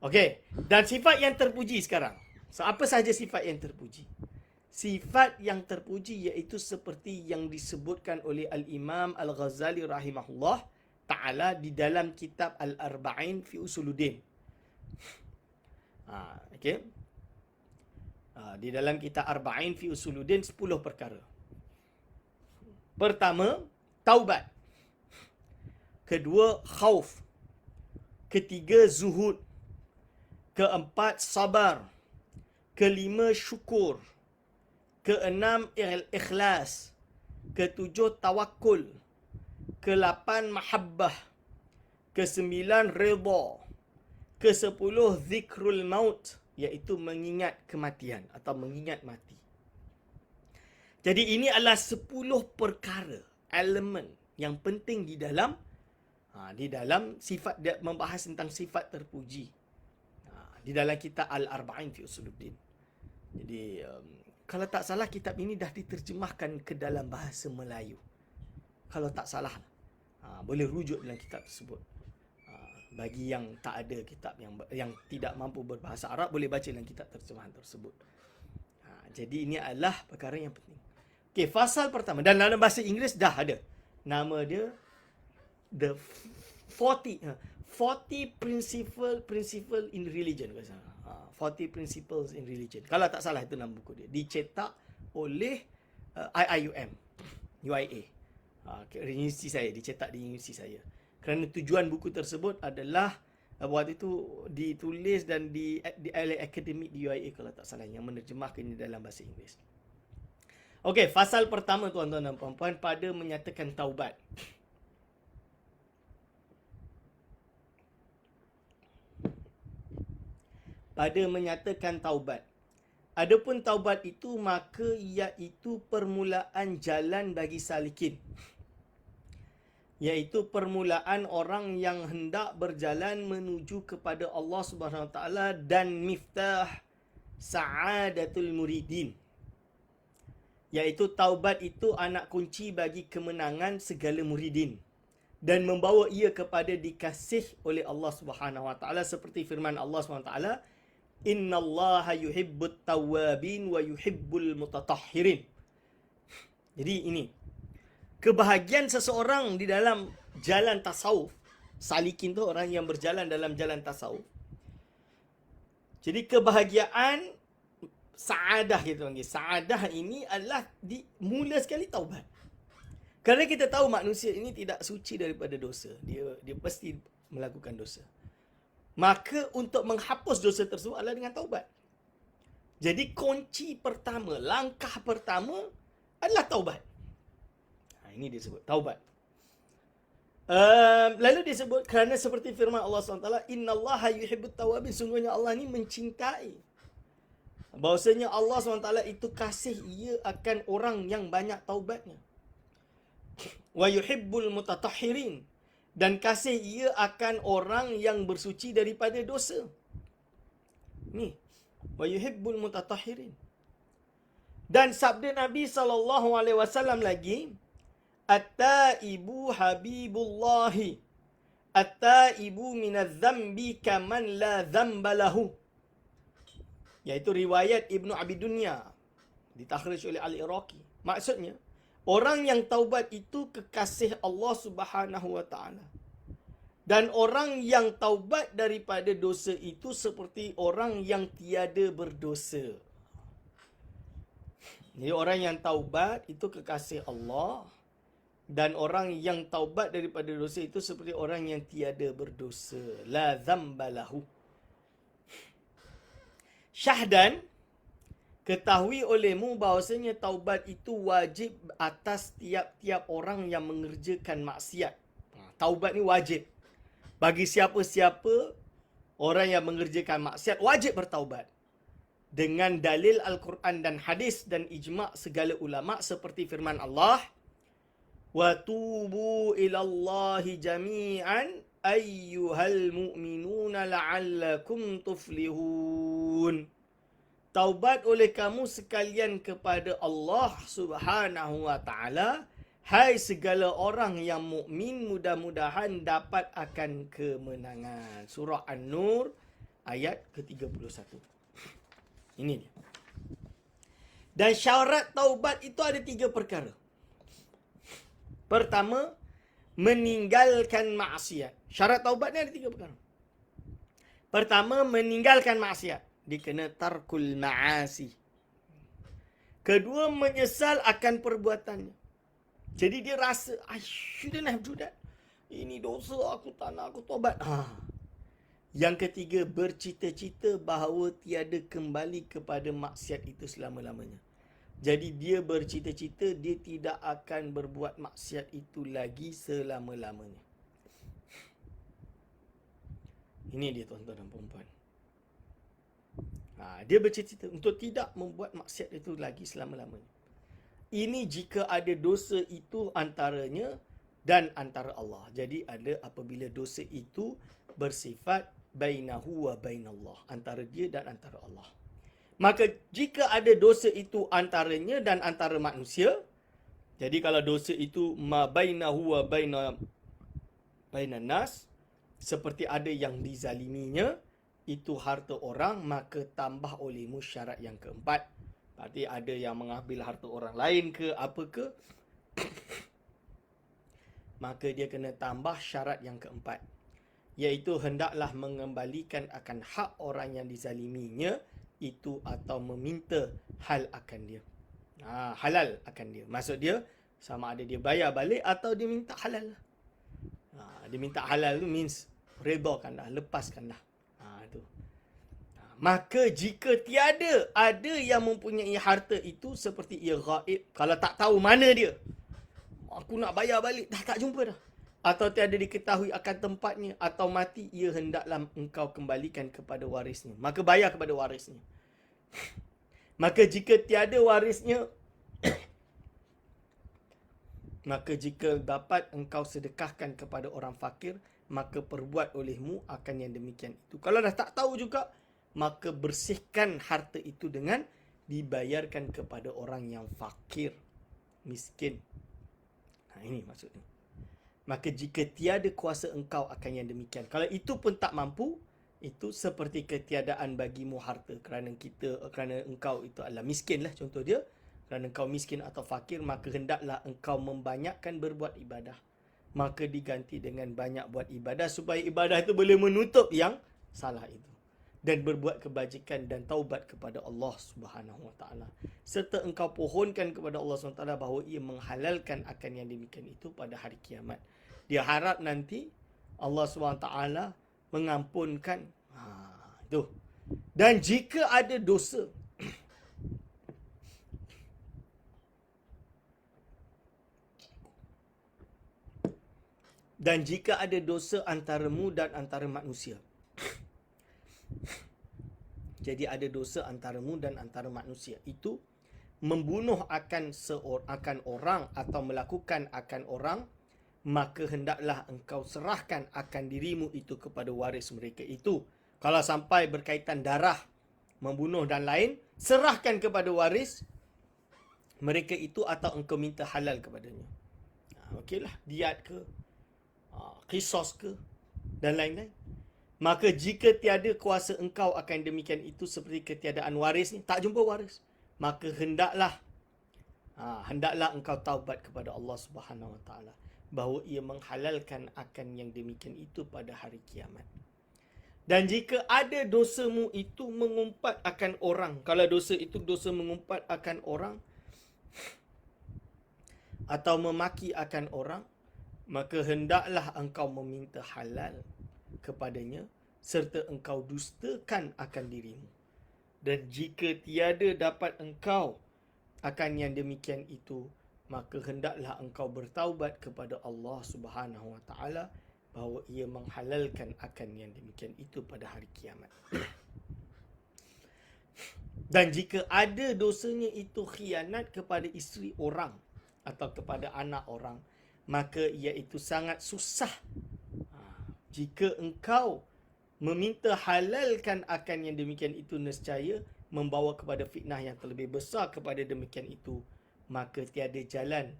Okey, dan sifat yang terpuji sekarang. So, apa sahaja sifat yang terpuji? Sifat yang terpuji iaitu seperti yang disebutkan oleh Al-Imam Al-Ghazali rahimahullah ta'ala di dalam kitab Al-Arba'in fi Usuluddin. Okey. Di dalam kitab Arba'in fi Usuluddin 10 perkara. Pertama, taubat. Kedua, khauf. Ketiga, zuhud. Keempat, sabar. Kelima, syukur. Keenam, ikhlas. Ketujuh, tawakul. Kelapan, mahabbah. Kesembilan, redha. Kesepuluh, zikrul maut, iaitu mengingat kematian atau mengingat mati. Jadi ini adalah 10 perkara, elemen yang penting di dalam sifat, dia membahas tentang sifat terpuji. Di dalam kitab Al-Arba'in fi Usuluddin. Jadi kalau tak salah kitab ini dah diterjemahkan ke dalam bahasa Melayu. Kalau tak salah, boleh rujuk dalam kitab tersebut. Bagi yang tak ada kitab yang tidak mampu berbahasa Arab, boleh baca dalam kitab terjemahan tersebut. Jadi ini adalah perkara yang penting. Okey, fasal pertama. Dan dalam bahasa Inggeris dah ada. Nama dia the 40 principle in religion. 40 principles in religion. Kalau tak salah itu nama buku dia. Dicetak oleh IIUM, UIA. Universiti saya, dicetak di universiti saya. Kerana tujuan buku tersebut adalah waktu itu ditulis dan di oleh akademik di UIA kalau tak salah, yang menerjemahkannya dalam bahasa Inggeris. Okey, fasal pertama tuan-tuan dan puan-puan pada menyatakan taubat. Pada menyatakan taubat. Adapun taubat itu maka iaitu permulaan jalan bagi salikin. Iaitu permulaan orang yang hendak berjalan menuju kepada Allah Subhanahu Wa Taala dan miftah sa'adatul muridin. Iaitu taubat itu anak kunci bagi kemenangan segala muridin dan membawa ia kepada dikasih oleh Allah Subhanahu Wa Taala seperti firman Allah Subhanahu Wa Taala, innallaha yuhibbut tawwabin wa yuhibbul mutatahhirin. Jadi ini kebahagiaan seseorang di dalam jalan tasawuf. Salikin tu orang yang berjalan dalam jalan tasawuf. Jadi kebahagiaan saadah kita panggil. Saadah ini adalah mula sekali taubat. Kerana kita tahu manusia ini tidak suci daripada dosa. Dia pasti melakukan dosa. Maka untuk menghapus dosa tersebut adalah dengan taubat. Jadi kunci pertama, langkah pertama adalah taubat. Ini disebut taubat. Lalu disebut kerana seperti firman Allah SWT, innallaha yuhibbut tawwabin, sungguhnya Allah ni mencintai. Bahawasanya Allah SWT itu kasih ia akan orang yang banyak taubatnya. Wa yuhibbul mutatahhirin, dan kasih ia akan orang yang bersuci daripada dosa. Ni, wa yuhibbul mutatahhirin. Dan sabda Nabi SAW lagi, at-taibu habibullahi, at-taibu minadz-dzambi kaman la dzamba lahu. Iaitu riwayat Ibnu Abi Dunya, ditakhrij oleh Al-Iraqi. Maksudnya, orang yang taubat itu kekasih Allah Subhanahu Wa Taala. Dan orang yang taubat daripada dosa itu seperti orang yang tiada berdosa. Jadi orang yang taubat itu kekasih Allah. Dan orang yang taubat daripada dosa itu seperti orang yang tiada berdosa. La dzamba lahu. Syahdan, ketahui olehmu bahawasanya taubat itu wajib atas tiap-tiap orang yang mengerjakan maksiat. Taubat ni wajib. Bagi siapa-siapa orang yang mengerjakan maksiat, wajib bertaubat. Dengan dalil Al-Quran dan hadis dan ijma' segala ulama' seperti firman Allah, وَتُوبُوا إِلَى اللَّهِ جَمِيعًا أَيُّهَا الْمُؤْمِنُونَ لَعَلَّكُمْ تُفْلِحُونَ. Taubat oleh kamu sekalian kepada Allah Subhanahu Wa Taala, hai segala orang yang mukmin, mudah-mudahan dapat akan kemenangan. Surah An-Nur ayat ke-31. Ini dia. Dan syarat taubat itu ada 3 perkara. Pertama, meninggalkan maksiat. Syarat taubat ni ada 3 perkara. Pertama, meninggalkan maksiat. Dia kena tarkul ma'asi. Kedua, menyesal akan perbuatannya. Jadi dia rasa, I shouldn't have do that. Ini dosa, aku tak nak, aku taubat. Yang ketiga, bercita-cita bahawa tiada kembali kepada maksiat itu selama-lamanya. Jadi dia bercita-cita dia tidak akan berbuat maksiat itu lagi selama-lamanya. Ini dia tuan-tuan dan puan-puan. Dia bercita-cita untuk tidak membuat maksiat itu lagi selama-lamanya. Ini jika ada dosa itu antaranya dan antara Allah. Jadi ada apabila dosa itu bersifat bainahu wa bainallah, antara dia dan antara Allah. Maka jika ada dosa itu antaranya dan antara manusia, jadi kalau dosa itu ma bainahu wa bainan nas, seperti ada yang dizaliminya, itu harta orang, maka tambah olehmu syarat yang keempat. Berarti ada yang mengambil harta orang lain ke apa ke, maka dia kena tambah syarat yang keempat, iaitu hendaklah mengembalikan akan hak orang yang dizaliminya itu atau meminta hal akan dia. Halal akan dia. Maksud dia sama ada dia bayar balik atau dia minta halal. Dia minta halal tu means redakanlah, lepaskanlah. Tu. Maka jika tiada ada yang mempunyai harta itu seperti ia gaib, kalau tak tahu mana dia, aku nak bayar balik, dah tak jumpa dah, atau tiada diketahui akan tempatnya, atau mati, ia hendaklah engkau kembalikan kepada warisnya. Maka bayar kepada warisnya. Maka jika tiada warisnya, maka jika dapat engkau sedekahkan kepada orang fakir, maka perbuat olehmu akan yang demikian itu. Kalau dah tak tahu juga, maka bersihkan harta itu dengan dibayarkan kepada orang yang fakir, miskin. Ini maksudnya. Maka jika tiada kuasa engkau akan yang demikian. Kalau itu pun tak mampu, itu seperti ketiadaan bagimu harta kerana engkau itu adalah miskin lah, contoh dia. Kerana engkau miskin atau fakir, maka hendaklah engkau membanyakkan berbuat ibadah. Maka diganti dengan banyak buat ibadah supaya ibadah itu boleh menutup yang salah itu. Dan berbuat kebajikan dan taubat kepada Allah Subhanahu Wa Taala. Serta engkau pohonkan kepada Allah Subhanahu Wa Taala bahawa ia menghalalkan akan yang demikian itu pada hari kiamat. Dia harap nanti Allah Subhanahu Wa Taala mengampunkan. Itu. Dan jika ada dosa, dan jika ada dosa antaramu dan antara manusia. Jadi ada dosa antaramu dan antara manusia. Itu membunuh akan orang atau melakukan akan orang, maka hendaklah engkau serahkan akan dirimu itu kepada waris mereka itu. Kalau sampai berkaitan darah, membunuh dan lain, serahkan kepada waris mereka itu atau engkau minta halal kepadanya. Okeylah, diat ke, qisas ke, dan lain-lain. Maka jika tiada kuasa engkau akan demikian itu seperti ketiadaan waris ni, tak jumpa waris, maka hendaklah engkau taubat kepada Allah Subhanahu Wa Taala bahawa ia menghalalkan akan yang demikian itu pada hari kiamat. Dan jika ada dosamu itu mengumpat akan orang, kalau dosa itu dosa mengumpat akan orang atau memaki akan orang, maka hendaklah engkau meminta halal kepadanya serta engkau dustakan akan dirimu. Dan jika tiada dapat engkau akan yang demikian itu, maka hendaklah engkau bertaubat kepada Allah Subhanahu Wa Taala bahawa ia menghalalkan akan yang demikian itu pada hari kiamat. Dan jika ada dosanya itu khianat kepada isteri orang atau kepada anak orang, maka iaitu sangat susah jika engkau meminta halalkan akan yang demikian itu, nescaya membawa kepada fitnah yang terlebih besar kepada demikian itu. Maka tiada jalan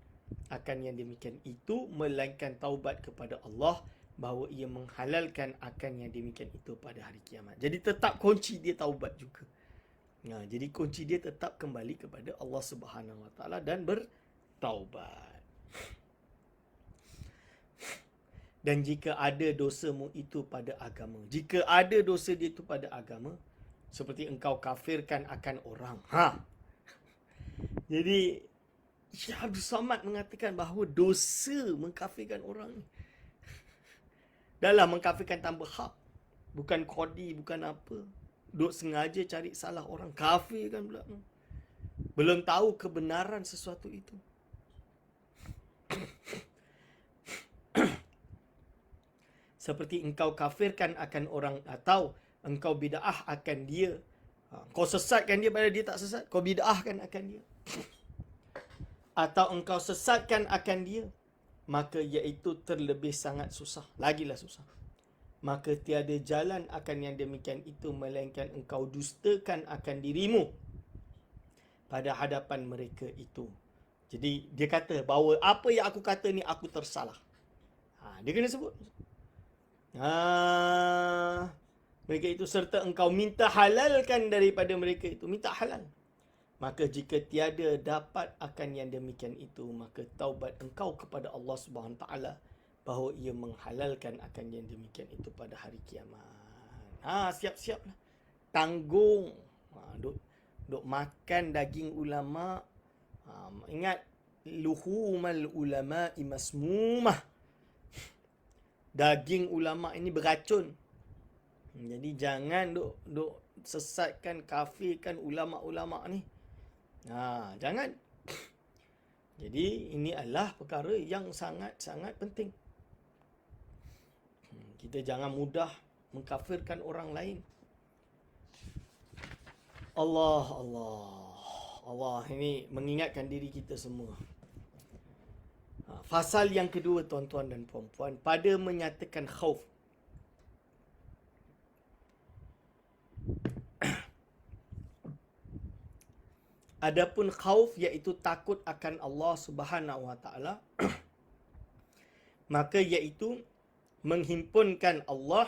akan yang demikian itu melainkan taubat kepada Allah bahawa ia menghalalkan akan yang demikian itu pada hari kiamat. Jadi tetap kunci dia taubat juga. Jadi kunci dia tetap kembali kepada Allah Subhanahu Wa Taala dan bertaubat. Dan jika ada dosamu itu pada agama, jika ada dosa dia itu pada agama, seperti engkau kafirkan akan orang. Jadi Syekh Abdul Samad mengatakan bahawa dosa mengkafirkan orang ni, dalam mengkafirkan tanpa hak, bukan kodi, bukan apa, duk sengaja cari salah orang, kafirkan pula, belum tahu kebenaran sesuatu itu. Seperti engkau kafirkan akan orang atau engkau bid'ah akan dia. Kau sesatkan dia pada dia tak sesat, kau bid'ahkan akan dia. Atau engkau sesatkan akan dia, maka iaitu terlebih sangat susah, lagilah susah. Maka tiada jalan akan yang demikian itu melainkan engkau dustakan akan dirimu pada hadapan mereka itu. Jadi dia kata bahawa apa yang aku kata ni aku tersalah. Dia kena sebut. Mereka itu serta engkau minta halalkan daripada mereka itu, minta halal. Maka jika tiada dapat akan yang demikian itu, maka taubat engkau kepada Allah Subhanahu Taala bahawa ia menghalalkan akan yang demikian itu pada hari kiamat. Siap-siaplah. Tanggung. Duk makan daging ulama. Ingat, luhumal ulama'i masmumah. Daging ulama ini beracun. Jadi jangan duk sesatkan, kafirkan ulama-ulama ni. Jangan. Jadi ini adalah perkara yang sangat-sangat penting. Kita jangan mudah mengkafirkan orang lain. Allah ini mengingatkan diri kita semua. Fasal yang kedua, tuan-tuan dan puan-puan, pada menyatakan khauf. Adapun khauf iaitu takut akan Allah Subhanahu Wa Taala, maka iaitu menghimpunkan Allah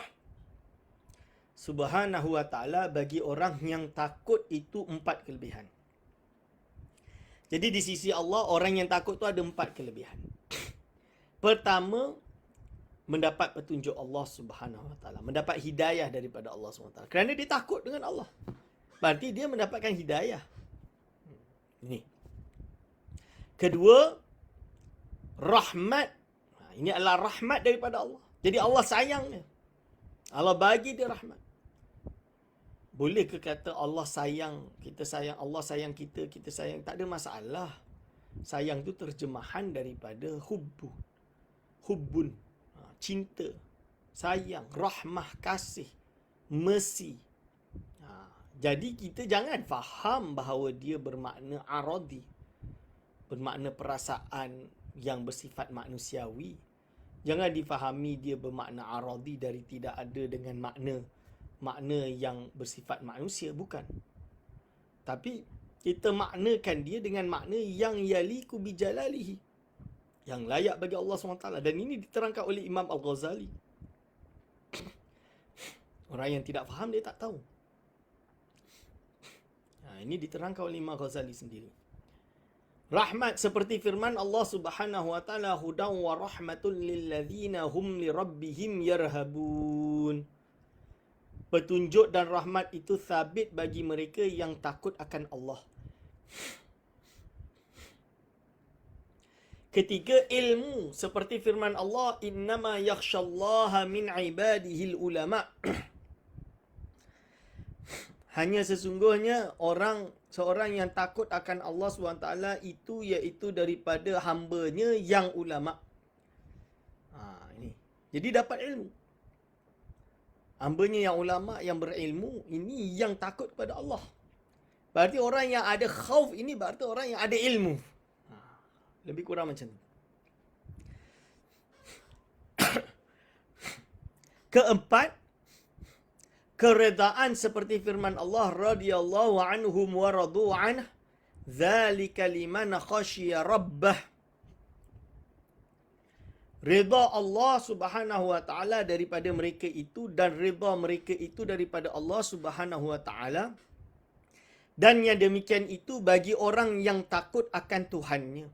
Subhanahu Wa Taala bagi orang yang takut itu 4 kelebihan. Jadi di sisi Allah, orang yang takut tu ada 4 kelebihan. Pertama, mendapat petunjuk Allah Subhanahu Wa Taala, mendapat hidayah daripada Allah Subhanahu Wa Taala. Kerana dia takut dengan Allah, berarti dia mendapatkan hidayah. Ini. Kedua, rahmat. Ini adalah rahmat daripada Allah. Jadi Allah sayang dia. Allah bagi dia rahmat. Boleh ke kata Allah sayang, kita sayang, Allah sayang kita, kita sayang? Tak ada masalah. Sayang tu terjemahan daripada hubbun, cinta, sayang, rahmah, kasih, mercy. Jadi kita jangan faham bahawa dia bermakna aradi, bermakna perasaan yang bersifat manusiawi. Jangan difahami dia bermakna aradi dari tidak ada dengan makna yang bersifat manusia, bukan. Tapi kita maknakan dia dengan makna yang yaliku bijalalihi, yang layak bagi Allah SWT. Dan ini diterangkan oleh Imam Al-Ghazali. Orang yang tidak faham, dia tak tahu. Ini diterangkan oleh Imam Ghazali sendiri. Rahmat seperti firman Allah Subhanahu Wa Taala, hudan wa rahmatul lil ladzina hum li rabbihim yarhabun. Petunjuk dan rahmat itu sabit bagi mereka yang takut akan Allah. Ketiga, ilmu seperti firman Allah, innama yakhshallaha min ibadihil ulama. Hanya sesungguhnya seorang yang takut akan Allah SWT itu iaitu daripada hambanya yang ulama. Ini. Jadi dapat ilmu. Hambanya yang ulama, yang berilmu, ini yang takut kepada Allah. Berarti orang yang ada khauf ini berarti orang yang ada ilmu. Lebih kurang macam tu. Keempat, keredaan seperti firman Allah, radhiyallahu anhum wa radu anhu, dzalika liman khasyiya rabbah. Rida Allah Subhanahu Wa Taala daripada mereka itu, dan rida mereka itu daripada Allah Subhanahu Wa Taala. Dan yang demikian itu bagi orang yang takut akan Tuhannya.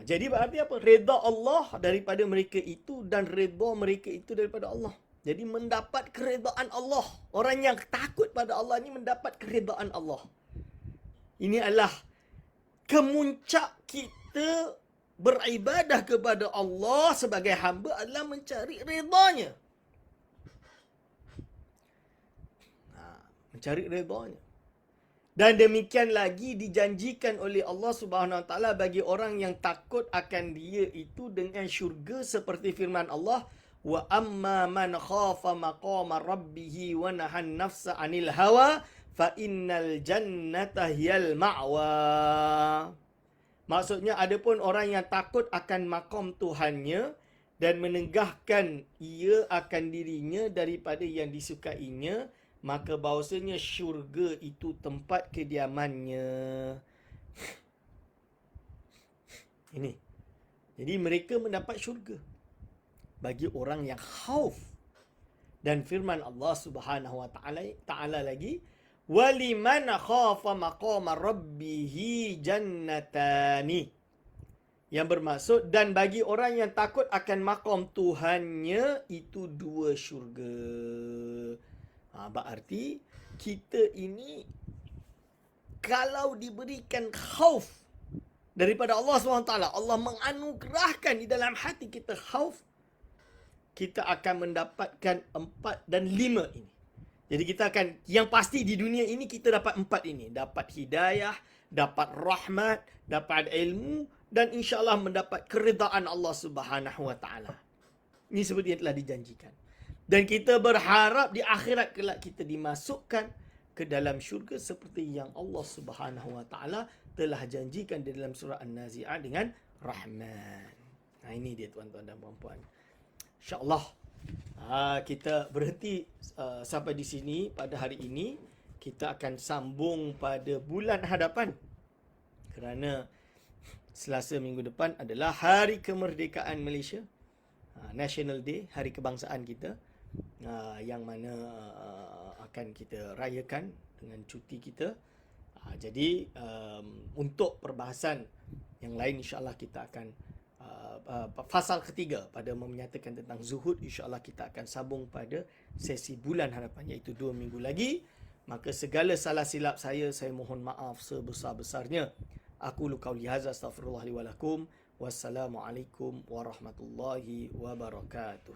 Jadi berarti apa? Rida Allah daripada mereka itu, dan rida mereka itu daripada Allah. Jadi mendapat keredaan Allah. Orang yang takut pada Allah ni mendapat keredaan Allah. Ini adalah kemuncak kita beribadah kepada Allah sebagai hamba adalah mencari redanya. Mencari redanya. Dan demikian lagi dijanjikan oleh Allah Subhanahu Wa Taala bagi orang yang takut akan Dia itu dengan syurga seperti firman Allah, wa amma man khafa maqama rabbih wa nahan nafsa 'anil hawa fa innal jannata hiyal ma'wa. Maksudnya, adapun orang yang takut akan maqam Tuhannya dan menegahkan ia akan dirinya daripada yang disukainya, maka bahawasanya syurga itu tempat kediamannya. Ini. Jadi mereka mendapat syurga bagi orang yang khauf. Dan firman Allah Subhanahu Wa Taala lagi, waliman khafa maqama rabbih jannatani, Yang bermaksud, dan bagi orang yang takut akan maqam Tuhannya, itu 2 syurga. Berarti kita ini kalau diberikan khauf daripada Allah SWT, Allah menganugerahkan di dalam hati kita khauf, kita akan mendapatkan 4 dan 5 ini. Jadi kita akan, yang pasti di dunia ini kita dapat 4 ini. Dapat hidayah, dapat rahmat, dapat ilmu, dan insyaAllah mendapat keridaan Allah Subhanahu Wa Taala. Ini seperti yang telah dijanjikan. Dan kita berharap di akhirat kelak kita dimasukkan ke dalam syurga seperti yang Allah Subhanahu Wa Taala telah janjikan di dalam surah An-Nazi'ah dengan Rahman. Ini dia tuan-tuan dan puan-puan. InsyaAllah kita berhenti sampai di sini pada hari ini. Kita akan sambung pada bulan hadapan. Kerana Selasa minggu depan adalah Hari Kemerdekaan Malaysia. National Day, Hari Kebangsaan kita. Yang mana akan kita rayakan dengan cuti kita. Jadi untuk perbahasan yang lain, insyaAllah kita akan fasal ketiga pada menyatakan tentang zuhud, insyaAllah kita akan sambung pada sesi bulan hadapan, iaitu 2 minggu lagi. Maka segala salah silap saya mohon maaf sebesar-besarnya. Aku qauli hadza, astaghfirullah li wa lakum. Wassalamualaikum warahmatullahi wabarakatuh.